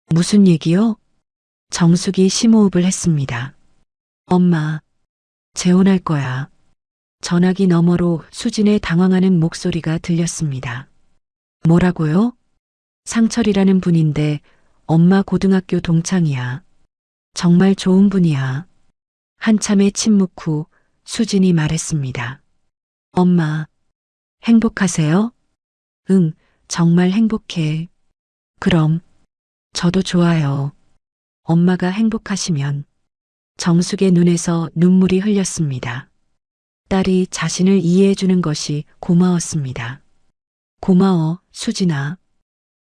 무슨 얘기요? 정숙이 심호흡을 했습니다. 엄마, 재혼할 거야. 전화기 너머로 수진의 당황하는 목소리가 들렸습니다. 뭐라고요? 상철이라는 분인데 엄마 고등학교 동창이야. 정말 좋은 분이야. 한참의 침묵 후 수진이 말했습니다. 엄마, 행복하세요? 응, 정말 행복해. 그럼 저도 좋아요. 엄마가 행복하시면. 정숙의 눈에서 눈물이 흘렸습니다. 딸이 자신을 이해해 주는 것이 고마웠습니다. 고마워, 수진아.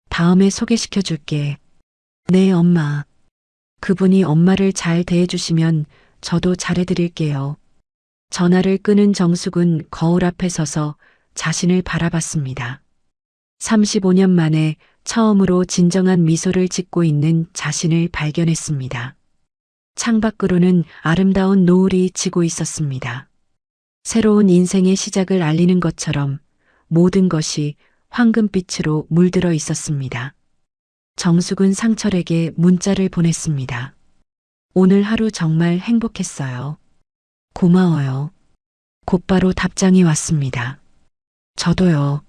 다음에 소개시켜 줄게. 네, 엄마. 그분이 엄마를 잘 대해주시면 저도 잘해드릴게요. 전화를 끊은 정숙은 거울 앞에 서서 자신을 바라봤습니다. 35년 만에 처음으로 진정한 미소를 짓고 있는 자신을 발견했습니다. 창밖으로는 아름다운 노을이 지고 있었습니다. 새로운 인생의 시작을 알리는 것처럼 모든 것이 황금빛으로 물들어 있었습니다. 정숙은 상철에게 문자를 보냈습니다. 오늘 하루 정말 행복했어요. 고마워요. 곧바로 답장이 왔습니다. 저도요.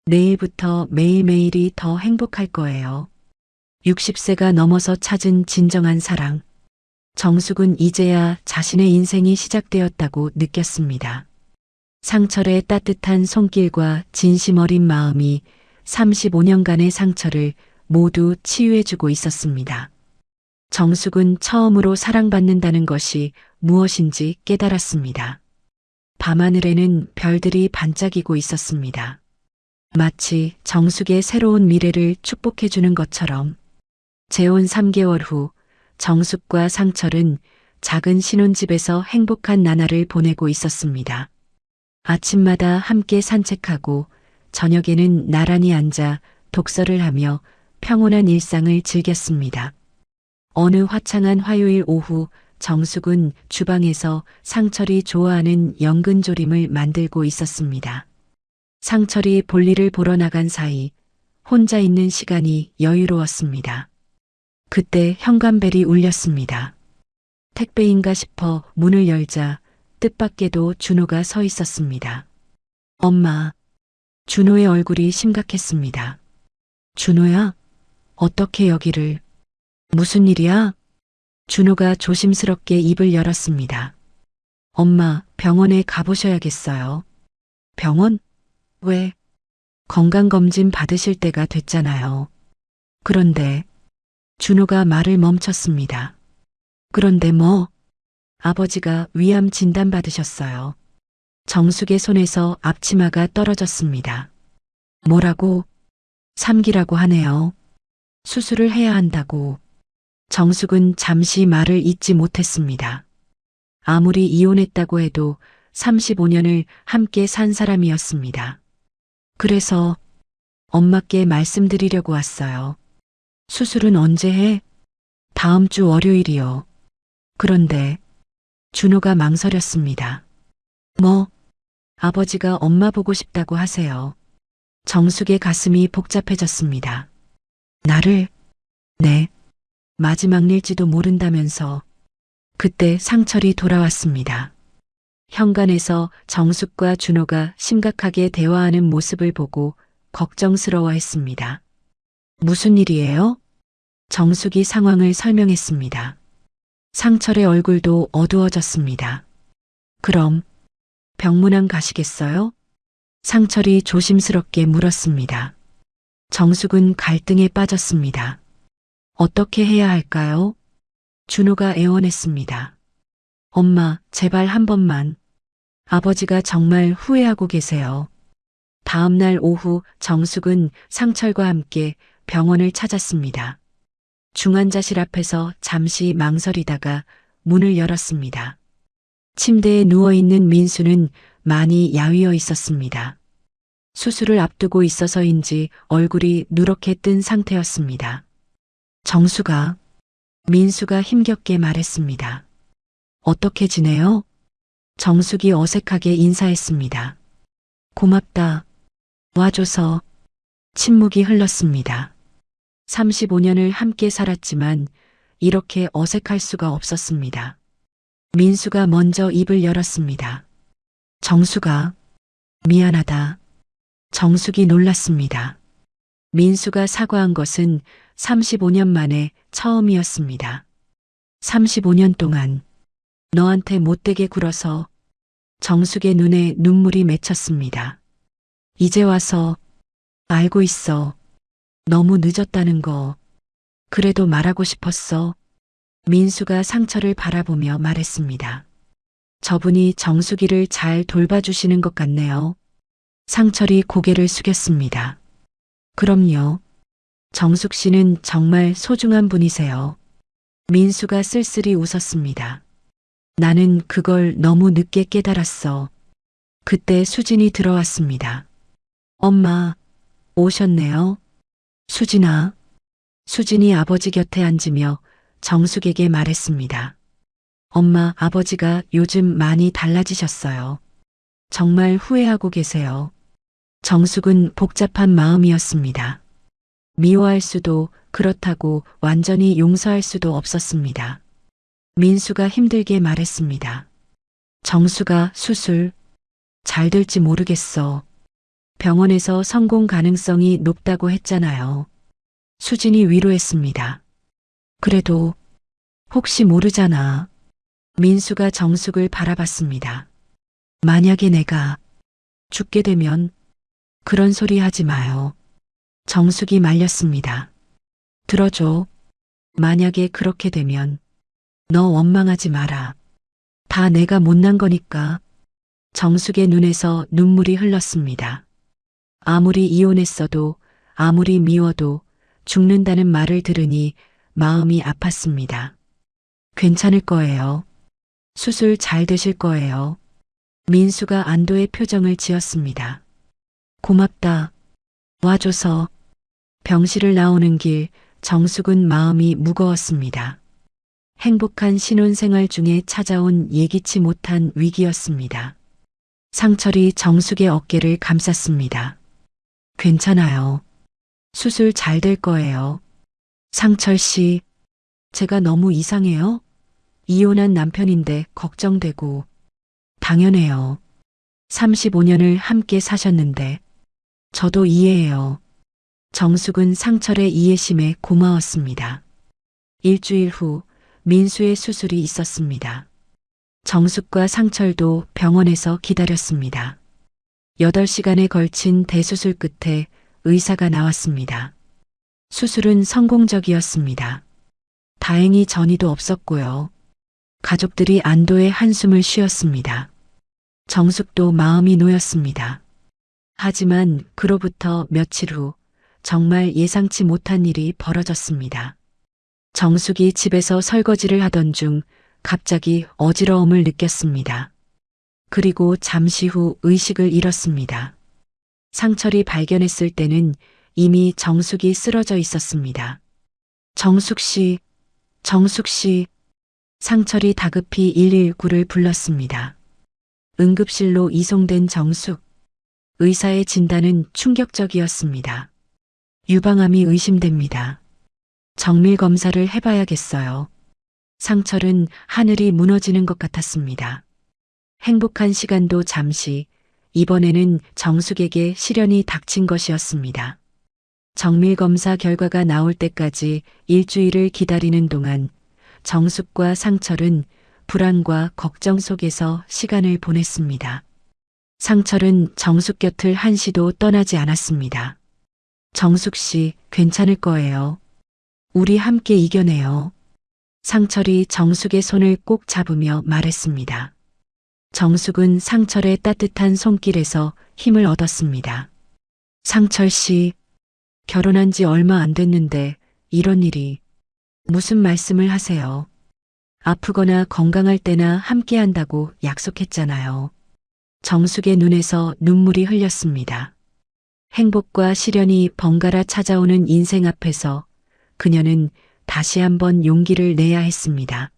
내일부터 매일매일이 더 행복할 거예요. 60세가 넘어서 찾은 진정한 사랑. 정숙은 이제야 자신의 인생이 시작되었다고 느꼈습니다. 상철의 따뜻한 손길과 진심 어린 마음이 35년간의 상처를 모두 치유해주고 있었습니다. 정숙은 처음으로 사랑받는다는 것이 무엇인지 깨달았습니다. 밤하늘에는 별들이 반짝이고 있었습니다. 마치 정숙의 새로운 미래를 축복해주는 것처럼. 재혼 3개월 후 정숙과 상철은 작은 신혼집에서 행복한 나날을 보내고 있었습니다. 아침마다 함께 산책하고 저녁에는 나란히 앉아 독서를 하며 평온한 일상을 즐겼습니다. 어느 화창한 화요일 오후 정숙은 주방에서 상철이 좋아하는 연근조림을 만들고 있었습니다. 상철이 볼일을 보러 나간 사이 혼자 있는 시간이 여유로웠습니다. 그때 현관벨이 울렸습니다. 택배인가 싶어 문을 열자 뜻밖에도 준호가 서 있었습니다. 엄마. 준호의 얼굴이 심각했습니다. 준호야? 어떻게 여기를? 무슨 일이야? 준호가 조심스럽게 입을 열었습니다. 엄마, 병원에 가보셔야겠어요. 병원? 왜? 건강검진 받으실 때가 됐잖아요. 그런데 준호가 말을 멈췄습니다. 그런데 뭐? 아버지가 위암 진단 받으셨어요. 정숙의 손에서 앞치마가 떨어졌습니다. 뭐라고? 3기라고 하네요. 수술을 해야 한다고. 정숙은 잠시 말을 잇지 못했습니다. 아무리 이혼했다고 해도 35년을 함께 산 사람이었습니다. 그래서 엄마께 말씀드리려고 왔어요. 수술은 언제 해? 다음 주 월요일이요. 그런데 준호가 망설였습니다. 뭐? 아버지가 엄마 보고 싶다고 하세요. 정숙의 가슴이 복잡해졌습니다. 나를? 네. 마지막 일지도 모른다면서. 그때 상철이 돌아왔습니다. 현관에서 정숙과 준호가 심각하게 대화하는 모습을 보고 걱정스러워했습니다. 무슨 일이에요? 정숙이 상황을 설명했습니다. 상철의 얼굴도 어두워졌습니다. 그럼 병문안 가시겠어요? 상철이 조심스럽게 물었습니다. 정숙은 갈등에 빠졌습니다. 어떻게 해야 할까요? 준호가 애원했습니다. 엄마, 제발 한 번만. 아버지가 정말 후회하고 계세요. 다음 날 오후 정숙은 상철과 함께 병원을 찾았습니다. 중환자실 앞에서 잠시 망설이다가 문을 열었습니다. 침대에 누워있는 민수는 많이 야위어 있었습니다. 수술을 앞두고 있어서인지 얼굴이 누렇게 뜬 상태였습니다. 정수가, 민수가 힘겹게 말했습니다. 어떻게 지내요? 정숙이 어색하게 인사했습니다. 고맙다. 와줘서. 침묵이 흘렀습니다. 35년을 함께 살았지만 이렇게 어색할 수가 없었습니다. 민수가 먼저 입을 열었습니다. 정수가, 미안하다. 정숙이 놀랐습니다. 민수가 사과한 것은 35년 만에 처음이었습니다. 35년 동안 너한테 못되게 굴어서. 정숙의 눈에 눈물이 맺혔습니다. 이제 와서 알고 있어. 너무 늦었다는 거. 그래도 말하고 싶었어. 민수가 상처를 바라보며 말했습니다. 저분이 정숙이를 잘 돌봐주시는 것 같네요. 상철이 고개를 숙였습니다. 그럼요. 정숙 씨는 정말 소중한 분이세요. 민수가 쓸쓸히 웃었습니다. 나는 그걸 너무 늦게 깨달았어. 그때 수진이 들어왔습니다. 엄마, 오셨네요. 수진아. 수진이 아버지 곁에 앉으며 정숙에게 말했습니다. 엄마, 아버지가 요즘 많이 달라지셨어요. 정말 후회하고 계세요. 정숙은 복잡한 마음이었습니다. 미워할 수도, 그렇다고 완전히 용서할 수도 없었습니다. 민수가 힘들게 말했습니다. 정수가 수술 잘 될지 모르겠어. 병원에서 성공 가능성이 높다고 했잖아요. 수진이 위로했습니다. 그래도 혹시 모르잖아. 민수가 정숙을 바라봤습니다. 만약에 내가 죽게 되면 그런 소리 하지 마요. 정숙이 말렸습니다. 들어줘. 만약에 그렇게 되면 너 원망하지 마라. 다 내가 못난 거니까. 정숙의 눈에서 눈물이 흘렀습니다. 아무리 이혼했어도 아무리 미워도 죽는다는 말을 들으니 마음이 아팠습니다. 괜찮을 거예요. 수술 잘 되실 거예요. 민수가 안도의 표정을 지었습니다. 고맙다. 와줘서. 병실을 나오는 길 정숙은 마음이 무거웠습니다. 행복한 신혼생활 중에 찾아온 예기치 못한 위기였습니다. 상철이 정숙의 어깨를 감쌌습니다. 괜찮아요. 수술 잘 될 거예요. 상철 씨, 제가 너무 이상해요? 이혼한 남편인데 걱정되고. 당연해요. 35년을 함께 사셨는데. 저도 이해해요. 정숙은 상철의 이해심에 고마웠습니다. 일주일 후 민수의 수술이 있었습니다. 정숙과 상철도 병원에서 기다렸습니다. 8시간에 걸친 대수술 끝에 의사가 나왔습니다. 수술은 성공적이었습니다. 다행히 전이도 없었고요. 가족들이 안도의 한숨을 쉬었습니다. 정숙도 마음이 놓였습니다. 하지만 그로부터 며칠 후 정말 예상치 못한 일이 벌어졌습니다. 정숙이 집에서 설거지를 하던 중 갑자기 어지러움을 느꼈습니다. 그리고 잠시 후 의식을 잃었습니다. 상철이 발견했을 때는 이미 정숙이 쓰러져 있었습니다. 정숙 씨, 정숙 씨. 상철이 다급히 119를 불렀습니다. 응급실로 이송된 정숙. 의사의 진단은 충격적이었습니다. 유방암이 의심됩니다. 정밀 검사를 해봐야겠어요. 상철은 하늘이 무너지는 것 같았습니다. 행복한 시간도 잠시, 이번에는 정숙에게 시련이 닥친 것이었습니다. 정밀 검사 결과가 나올 때까지 일주일을 기다리는 동안 정숙과 상철은 불안과 걱정 속에서 시간을 보냈습니다. 상철은 정숙 곁을 한시도 떠나지 않았습니다. 정숙 씨, 괜찮을 거예요. 우리 함께 이겨내요. 상철이 정숙의 손을 꼭 잡으며 말했습니다. 정숙은 상철의 따뜻한 손길에서 힘을 얻었습니다. 상철 씨, 결혼한 지 얼마 안 됐는데 이런 일이. 무슨 말씀을 하세요? 아프거나 건강할 때나 함께 한다고 약속했잖아요. 정숙의 눈에서 눈물이 흘렸습니다. 행복과 시련이 번갈아 찾아오는 인생 앞에서 그녀는 다시 한번 용기를 내야 했습니다.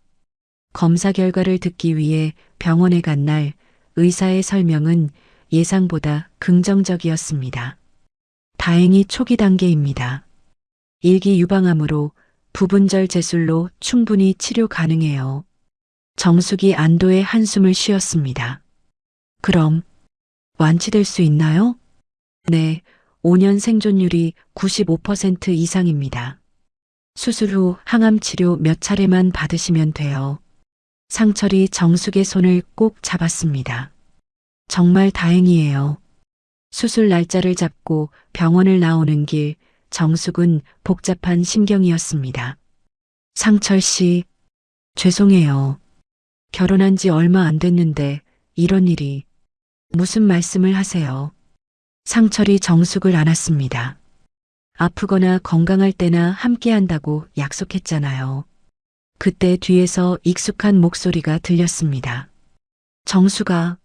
검사 결과를 듣기 위해 병원에 간 날 의사의 설명은 예상보다 긍정적이었습니다. 다행히 초기 단계입니다. 일기 유방암으로 부분절 제술로 충분히 치료 가능해요. 정숙이 안도의 한숨을 쉬었습니다. 그럼 완치될 수 있나요? 네, 5년 생존율이 95% 이상입니다. 수술 후 항암 치료 몇 차례만 받으시면 돼요. 상철이 정숙의 손을 꼭 잡았습니다. 정말 다행이에요. 수술 날짜를 잡고 병원을 나오는 길 정숙은 복잡한 심경이었습니다. 상철 씨, 죄송해요. 결혼한 지 얼마 안 됐는데 이런 일이. 무슨 말씀을 하세요? 상철이 정숙을 안았습니다. 아프거나 건강할 때나 함께 한다고 약속했잖아요. 그때 뒤에서 익숙한 목소리가 들렸습니다. 정숙아.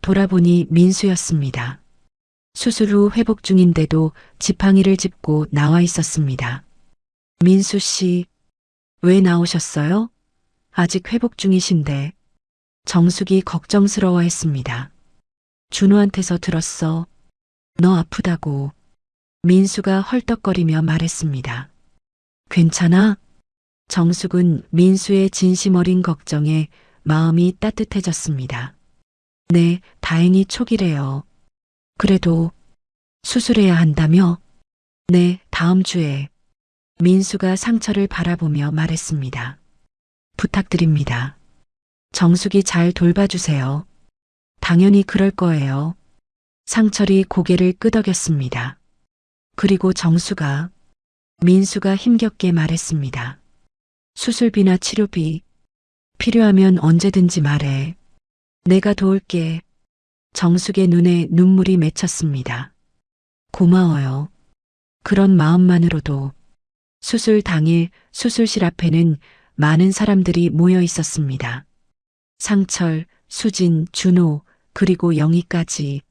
돌아보니 민수였습니다. 수술 후 회복 중인데도 지팡이를 짚고 나와 있었습니다. 민수 씨, 왜 나오셨어요? 아직 회복 중이신데. 정숙이 걱정스러워했습니다. 준호한테서 들었어. 너 아프다고. 민수가 헐떡거리며 말했습니다. 괜찮아? 정숙은 민수의 진심 어린 걱정에 마음이 따뜻해졌습니다. 네, 다행히 초기래요. 그래도 수술해야 한다며? 네, 다음 주에. 민수가 상처를 바라보며 말했습니다. 부탁드립니다. 정숙이 잘 돌봐주세요. 당연히 그럴 거예요. 상철이 고개를 끄덕였습니다. 그리고 정수가, 민수가 힘겹게 말했습니다. 수술비나 치료비, 필요하면 언제든지 말해. 내가 도울게. 정숙의 눈에 눈물이 맺혔습니다. 고마워요. 그런 마음만으로도. 수술 당일 수술실 앞에는 많은 사람들이 모여 있었습니다. 상철, 수진, 준호, 그리고 영희까지.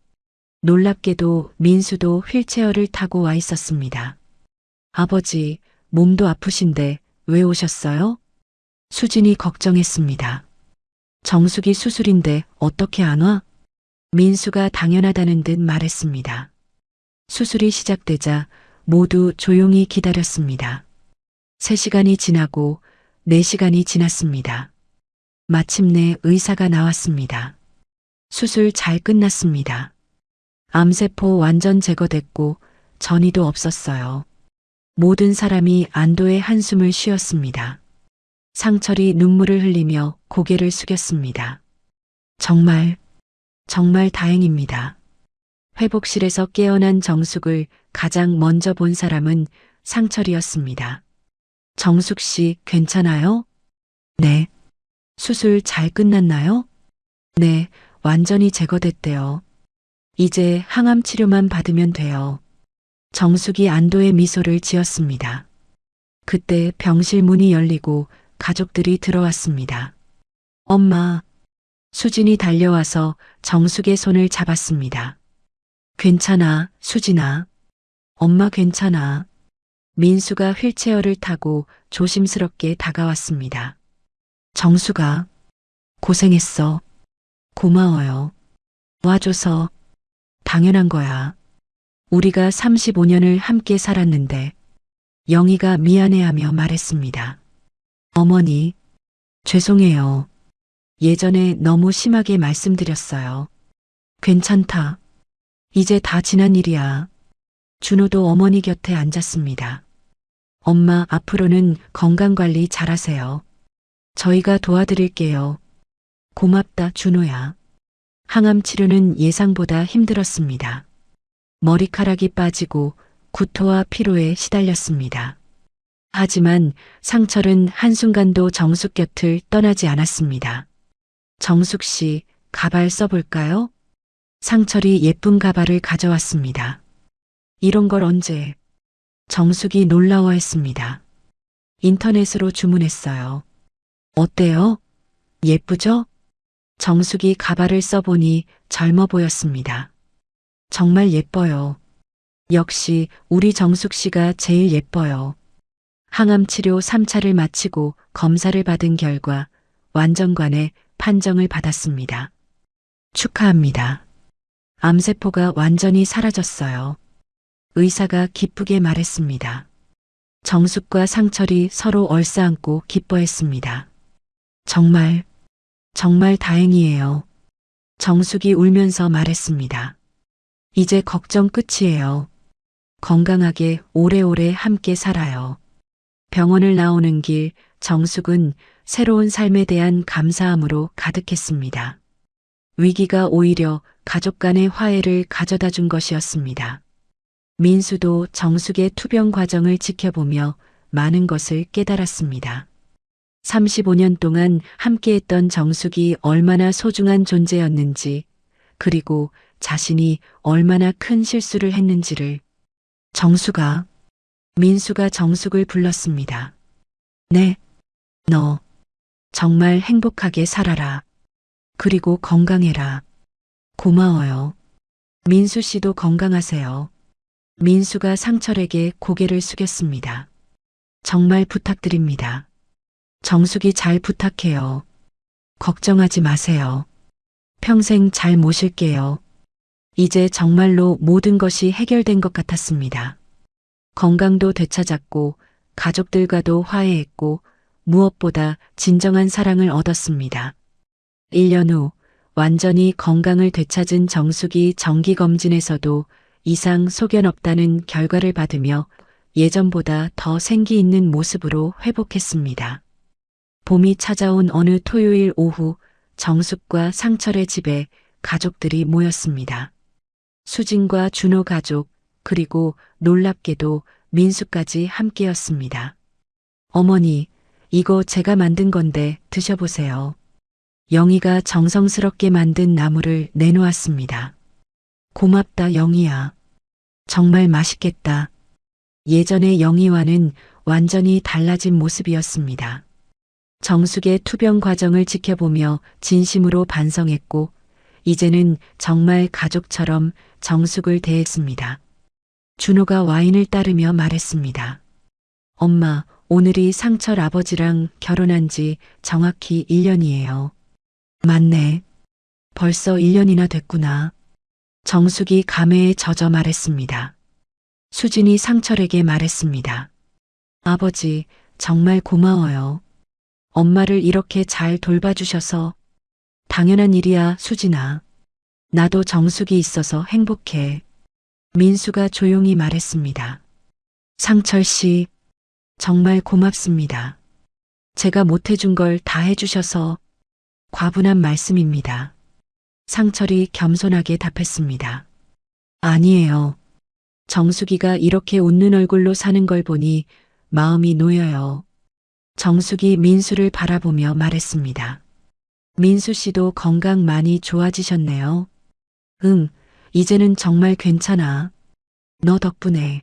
놀랍게도 민수도 휠체어를 타고 와 있었습니다. 아버지, 몸도 아프신데 왜 오셨어요? 수진이 걱정했습니다. 정숙이 수술인데 어떻게 안 와? 민수가 당연하다는 듯 말했습니다. 수술이 시작되자 모두 조용히 기다렸습니다. 3시간이 지나고 4시간이 지났습니다. 마침내 의사가 나왔습니다. 수술 잘 끝났습니다. 암세포 완전 제거됐고 전이도 없었어요. 모든 사람이 안도의 한숨을 쉬었습니다. 상철이 눈물을 흘리며 고개를 숙였습니다. 정말 다행입니다. 회복실에서 깨어난 정숙을 가장 먼저 본 사람은 상철이었습니다. 정숙 씨, 괜찮아요? 네. 수술 잘 끝났나요? 네, 완전히 제거됐대요. 이제 항암 치료만 받으면 돼요. 정숙이 안도의 미소를 지었습니다. 그때 병실 문이 열리고 가족들이 들어왔습니다. 엄마, 수진이 달려와서 정숙의 손을 잡았습니다. 괜찮아, 수진아. 엄마 괜찮아. 민수가 휠체어를 타고 조심스럽게 다가왔습니다. 정숙아, 고생했어. 고마워요. 와줘서. 당연한 거야. 우리가 35년을 함께 살았는데. 영희가 미안해하며 말했습니다. 어머니, 죄송해요. 예전에 너무 심하게 말씀드렸어요. 괜찮다. 이제 다 지난 일이야. 준호도 어머니 곁에 앉았습니다. 엄마, 앞으로는 건강관리 잘하세요. 저희가 도와드릴게요. 고맙다, 준호야. 항암 치료는 예상보다 힘들었습니다. 머리카락이 빠지고 구토와 피로에 시달렸습니다. 하지만 상철은 한순간도 정숙 곁을 떠나지 않았습니다. 정숙 씨, 가발 써볼까요? 상철이 예쁜 가발을 가져왔습니다. 이런 걸 언제? 정숙이 놀라워했습니다. 인터넷으로 주문했어요. 어때요? 예쁘죠? 정숙이 가발을 써보니 젊어 보였습니다. 정말 예뻐요. 역시 우리 정숙 씨가 제일 예뻐요. 항암 치료 3차를 마치고 검사를 받은 결과 완전관의 판정을 받았습니다. 축하합니다. 암세포가 완전히 사라졌어요. 의사가 기쁘게 말했습니다. 정숙과 상철이 서로 얼싸안고 기뻐했습니다. 정말 다행이에요. 정숙이 울면서 말했습니다. 이제 걱정 끝이에요. 건강하게 오래오래 함께 살아요. 병원을 나오는 길 정숙은 새로운 삶에 대한 감사함으로 가득했습니다. 위기가 오히려 가족 간의 화해를 가져다 준 것이었습니다. 민수도 정숙의 투병 과정을 지켜보며 많은 것을 깨달았습니다. 35년 동안 함께했던 정숙이 얼마나 소중한 존재였는지, 그리고 자신이 얼마나 큰 실수를 했는지를. 정숙아, 민수가 정숙을 불렀습니다. 네, 너 정말 행복하게 살아라. 그리고 건강해라. 고마워요. 민수 씨도 건강하세요. 민수가 상철에게 고개를 숙였습니다. 정말 부탁드립니다. 정숙이 잘 부탁해요. 걱정하지 마세요. 평생 잘 모실게요. 이제 정말로 모든 것이 해결된 것 같았습니다. 건강도 되찾았고 가족들과도 화해했고 무엇보다 진정한 사랑을 얻었습니다. 1년 후 완전히 건강을 되찾은 정숙이 정기검진에서도 이상 소견 없다는 결과를 받으며 예전보다 더 생기 있는 모습으로 회복했습니다. 봄이 찾아온 어느 토요일 오후 정숙과 상철의 집에 가족들이 모였습니다. 수진과 준호 가족, 그리고 놀랍게도 민수까지 함께였습니다. 어머니, 이거 제가 만든 건데 드셔보세요. 영희가 정성스럽게 만든 나물을 내놓았습니다. 고맙다, 영희야. 정말 맛있겠다. 예전의 영희와는 완전히 달라진 모습이었습니다. 정숙의 투병 과정을 지켜보며 진심으로 반성했고, 이제는 정말 가족처럼 정숙을 대했습니다. 준호가 와인을 따르며 말했습니다. 엄마, 오늘이 상철 아버지랑 결혼한 지 정확히 1년이에요. 맞네. 벌써 1년이나 됐구나. 정숙이 감회에 젖어 말했습니다. 수진이 상철에게 말했습니다. 아버지, 정말 고마워요. 엄마를 이렇게 잘 돌봐주셔서. 당연한 일이야, 수진아. 나도 정숙이 있어서 행복해. 민수가 조용히 말했습니다. 상철 씨, 정말 고맙습니다. 제가 못해준 걸 다 해주셔서 과분한 말씀입니다. 상철이 겸손하게 답했습니다. 아니에요. 정숙이가 이렇게 웃는 얼굴로 사는 걸 보니 마음이 놓여요. 정숙이 민수를 바라보며 말했습니다. 민수 씨도 건강 많이 좋아지셨네요. 응, 이제는 정말 괜찮아. 너 덕분에.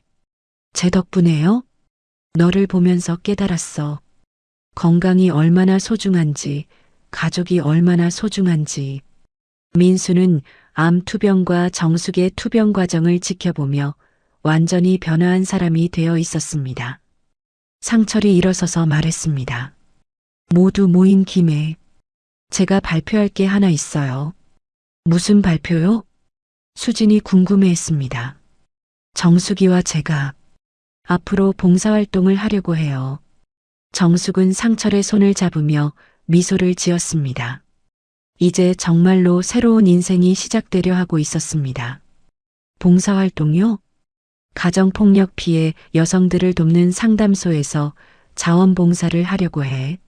제 덕분에요? 너를 보면서 깨달았어. 건강이 얼마나 소중한지, 가족이 얼마나 소중한지. 민수는 암 투병과 정숙의 투병 과정을 지켜보며 완전히 변화한 사람이 되어 있었습니다. 상철이 일어서서 말했습니다. 모두 모인 김에 제가 발표할 게 하나 있어요. 무슨 발표요? 수진이 궁금해했습니다. 정숙이와 제가 앞으로 봉사활동을 하려고 해요. 정숙은 상철의 손을 잡으며 미소를 지었습니다. 이제 정말로 새로운 인생이 시작되려 하고 있었습니다. 봉사활동요? 가정폭력 피해 여성들을 돕는 상담소에서 자원봉사를 하려고 해.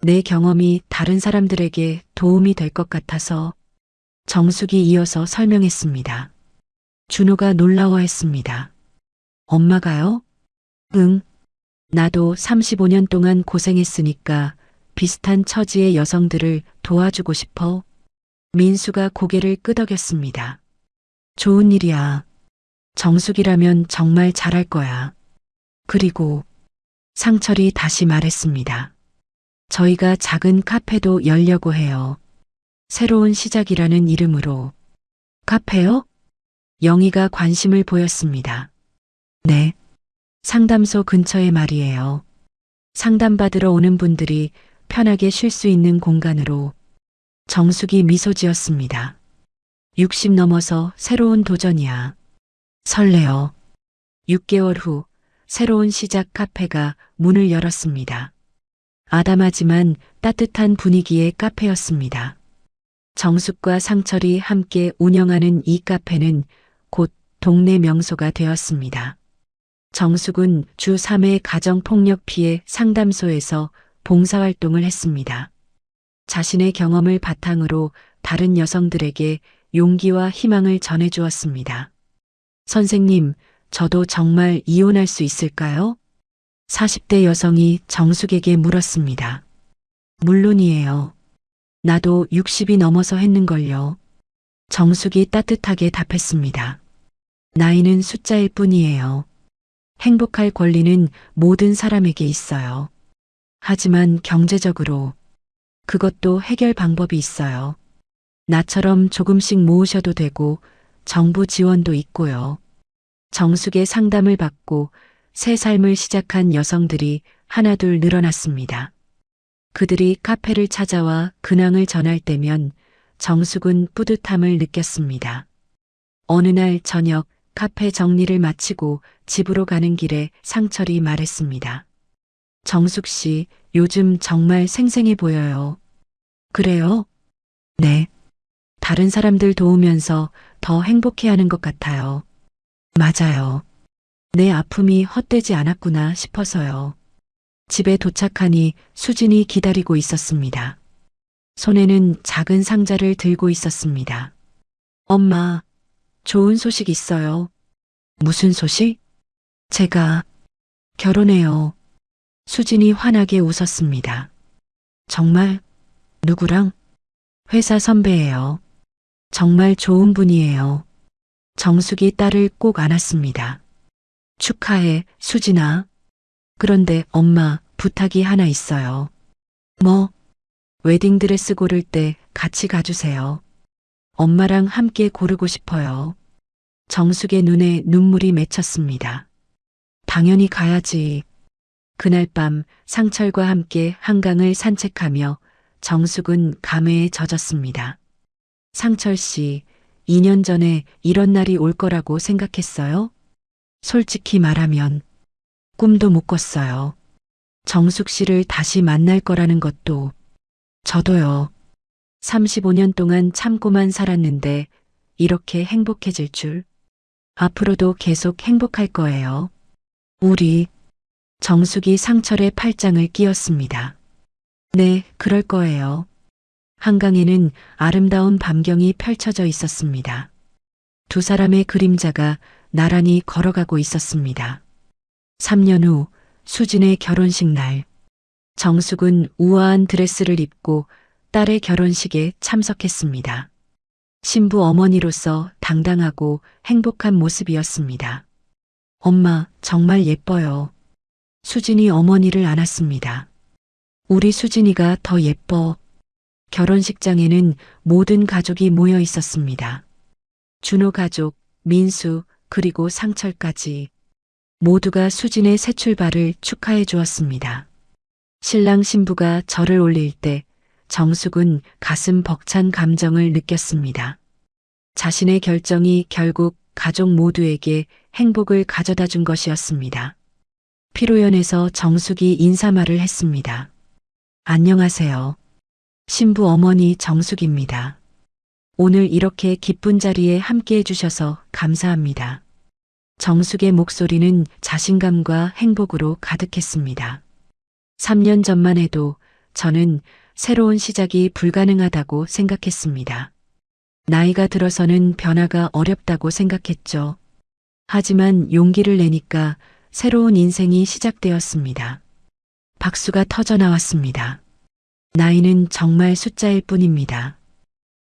내 경험이 다른 사람들에게 도움이 될 것 같아서. 정숙이 이어서 설명했습니다. 준호가 놀라워했습니다. 엄마가요? 응. 나도 35년 동안 고생했으니까 비슷한 처지의 여성들을 도와주고 싶어. 민수가 고개를 끄덕였습니다. 좋은 일이야. 정숙이라면 정말 잘할 거야. 그리고 상철이 다시 말했습니다. 저희가 작은 카페도 열려고 해요. 새로운 시작이라는 이름으로. 카페요? 영희가 관심을 보였습니다. 네. 상담소 근처에 말이에요. 상담받으러 오는 분들이 편하게 쉴 수 있는 공간으로. 정숙이 미소 지었습니다. 60 넘어서 새로운 도전이야. 설레어. 6개월 후 새로운 시작 카페가 문을 열었습니다. 아담하지만 따뜻한 분위기의 카페였습니다. 정숙과 상철이 함께 운영하는 이 카페는 곧 동네 명소가 되었습니다. 정숙은 주 3회 가정폭력 피해 상담소에서 봉사활동을 했습니다. 자신의 경험을 바탕으로 다른 여성들에게 용기와 희망을 전해주었습니다. 선생님, 저도 정말 이혼할 수 있을까요? 40대 여성이 정숙에게 물었습니다. 물론이에요. 나도 60이 넘어서 했는걸요. 정숙이 따뜻하게 답했습니다. 나이는 숫자일 뿐이에요. 행복할 권리는 모든 사람에게 있어요. 하지만 경제적으로 그것도 해결 방법이 있어요. 나처럼 조금씩 모으셔도 되고 정부 지원도 있고요. 정숙의 상담을 받고 새 삶을 시작한 여성들이 하나둘 늘어났습니다. 그들이 카페를 찾아와 근황을 전할 때면 정숙은 뿌듯함을 느꼈습니다. 어느 날 저녁 카페 정리를 마치고 집으로 가는 길에 상철이 말했습니다. 정숙 씨, 요즘 정말 생생해 보여요. 그래요? 네. 다른 사람들 도우면서 더 행복해하는 것 같아요. 맞아요. 내 아픔이 헛되지 않았구나 싶어서요. 집에 도착하니 수진이 기다리고 있었습니다. 손에는 작은 상자를 들고 있었습니다. 엄마, 좋은 소식 있어요. 무슨 소식? 제가 결혼해요. 수진이 환하게 웃었습니다. 정말? 누구랑? 회사 선배예요. 정말 좋은 분이에요. 정숙이 딸을 꼭 안았습니다. 축하해, 수진아. 그런데 엄마, 부탁이 하나 있어요. 뭐? 웨딩드레스 고를 때 같이 가주세요. 엄마랑 함께 고르고 싶어요. 정숙의 눈에 눈물이 맺혔습니다. 당연히 가야지. 그날 밤 상철과 함께 한강을 산책하며 정숙은 감회에 젖었습니다. 상철 씨, 2년 전에 이런 날이 올 거라고 생각했어요? 솔직히 말하면 꿈도 못 꿨어요. 정숙 씨를 다시 만날 거라는 것도 저도요. 35년 동안 참고만 살았는데 이렇게 행복해질 줄. 앞으로도 계속 행복할 거예요. 우리 정숙이 상철의 팔짱을 끼웠습니다. 네, 그럴 거예요. 한강에는 아름다운 밤경이 펼쳐져 있었습니다. 두 사람의 그림자가 나란히 걸어가고 있었습니다. 3년 후 수진의 결혼식 날, 정숙은 우아한 드레스를 입고 딸의 결혼식에 참석했습니다. 신부 어머니로서 당당하고 행복한 모습이었습니다. 엄마, 정말 예뻐요. 수진이 어머니를 안았습니다. 우리 수진이가 더 예뻐. 결혼식장에는 모든 가족이 모여 있었습니다. 준호 가족, 민수, 그리고 상철까지 모두가 수진의 새 출발을 축하해 주었습니다. 신랑 신부가 절을 올릴 때 정숙은 가슴 벅찬 감정을 느꼈습니다. 자신의 결정이 결국 가족 모두에게 행복을 가져다 준 것이었습니다. 피로연에서 정숙이 인사말을 했습니다. 안녕하세요. 신부 어머니 정숙입니다. 오늘 이렇게 기쁜 자리에 함께 해주셔서 감사합니다. 정숙의 목소리는 자신감과 행복으로 가득했습니다. 3년 전만 해도 저는 새로운 시작이 불가능하다고 생각했습니다. 나이가 들어서는 변화가 어렵다고 생각했죠. 하지만 용기를 내니까 새로운 인생이 시작되었습니다. 박수가 터져 나왔습니다. 나이는 정말 숫자일 뿐입니다.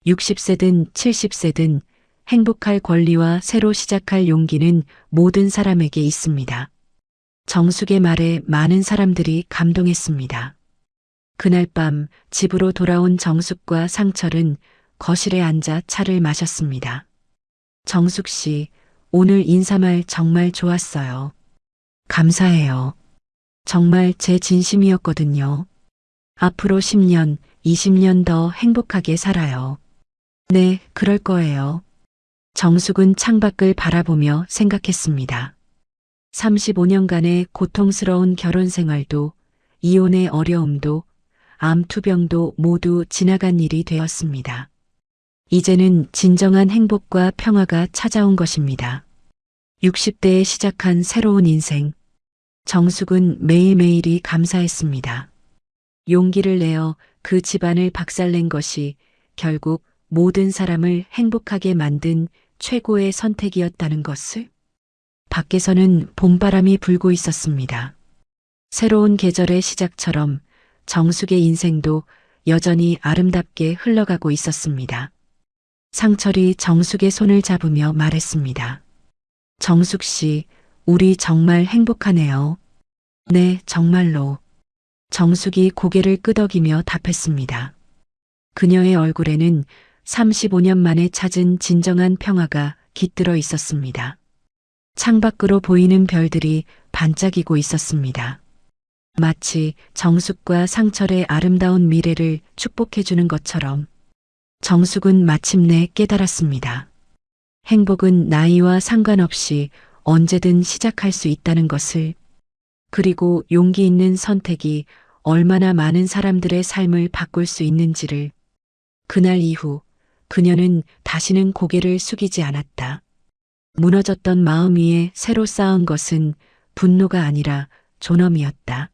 60세든 70세든 행복할 권리와 새로 시작할 용기는 모든 사람에게 있습니다. 정숙의 말에 많은 사람들이 감동했습니다. 그날 밤 집으로 돌아온 정숙과 상철은 거실에 앉아 차를 마셨습니다. 정숙 씨, 오늘 인사말 정말 좋았어요. 감사해요. 정말 제 진심이었거든요. 앞으로 10년, 20년 더 행복하게 살아요. 네, 그럴 거예요. 정숙은 창밖을 바라보며 생각했습니다. 35년간의 고통스러운 결혼 생활도, 이혼의 어려움도, 암 투병도 모두 지나간 일이 되었습니다. 이제는 진정한 행복과 평화가 찾아온 것입니다. 60대에 시작한 새로운 인생. 정숙은 매일매일이 감사했습니다. 용기를 내어 그 집안을 박살낸 것이 결국 모든 사람을 행복하게 만든 최고의 선택이었다는 것을. 밖에서는 봄바람이 불고 있었습니다. 새로운 계절의 시작처럼 정숙의 인생도 여전히 아름답게 흘러가고 있었습니다. 상철이 정숙의 손을 잡으며 말했습니다. 정숙 씨, 우리 정말 행복하네요. 네, 정말로. 정숙이 고개를 끄덕이며 답했습니다. 그녀의 얼굴에는 35년 만에 찾은 진정한 평화가 깃들어 있었습니다. 창밖으로 보이는 별들이 반짝이고 있었습니다. 마치 정숙과 상철의 아름다운 미래를 축복해주는 것처럼. 정숙은 마침내 깨달았습니다. 행복은 나이와 상관없이 언제든 시작할 수 있다는 것을. 그리고 용기 있는 선택이 얼마나 많은 사람들의 삶을 바꿀 수 있는지를. 그날 이후 그녀는 다시는 고개를 숙이지 않았다. 무너졌던 마음 위에 새로 쌓은 것은 분노가 아니라 존엄이었다.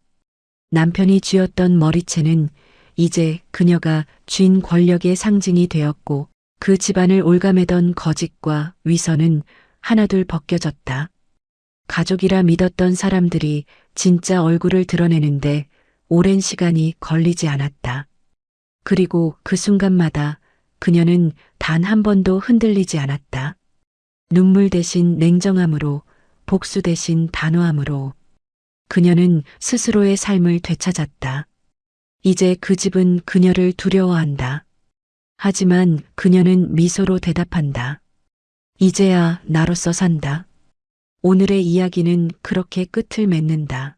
남편이 쥐었던 머리채는 이제 그녀가 쥔 권력의 상징이 되었고 그 집안을 올가매던 거짓과 위선은 하나둘 벗겨졌다. 가족이라 믿었던 사람들이 진짜 얼굴을 드러내는데 오랜 시간이 걸리지 않았다. 그리고 그 순간마다 그녀는 단 한 번도 흔들리지 않았다. 눈물 대신 냉정함으로, 복수 대신 단호함으로 그녀는 스스로의 삶을 되찾았다. 이제 그 집은 그녀를 두려워한다. 하지만 그녀는 미소로 대답한다. 이제야 나로서 산다. 오늘의 이야기는 그렇게 끝을 맺는다.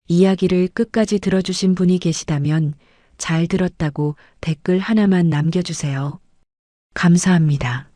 이야기를 끝까지 들어주신 분이 계시다면 잘 들었다고 댓글 하나만 남겨주세요. 감사합니다.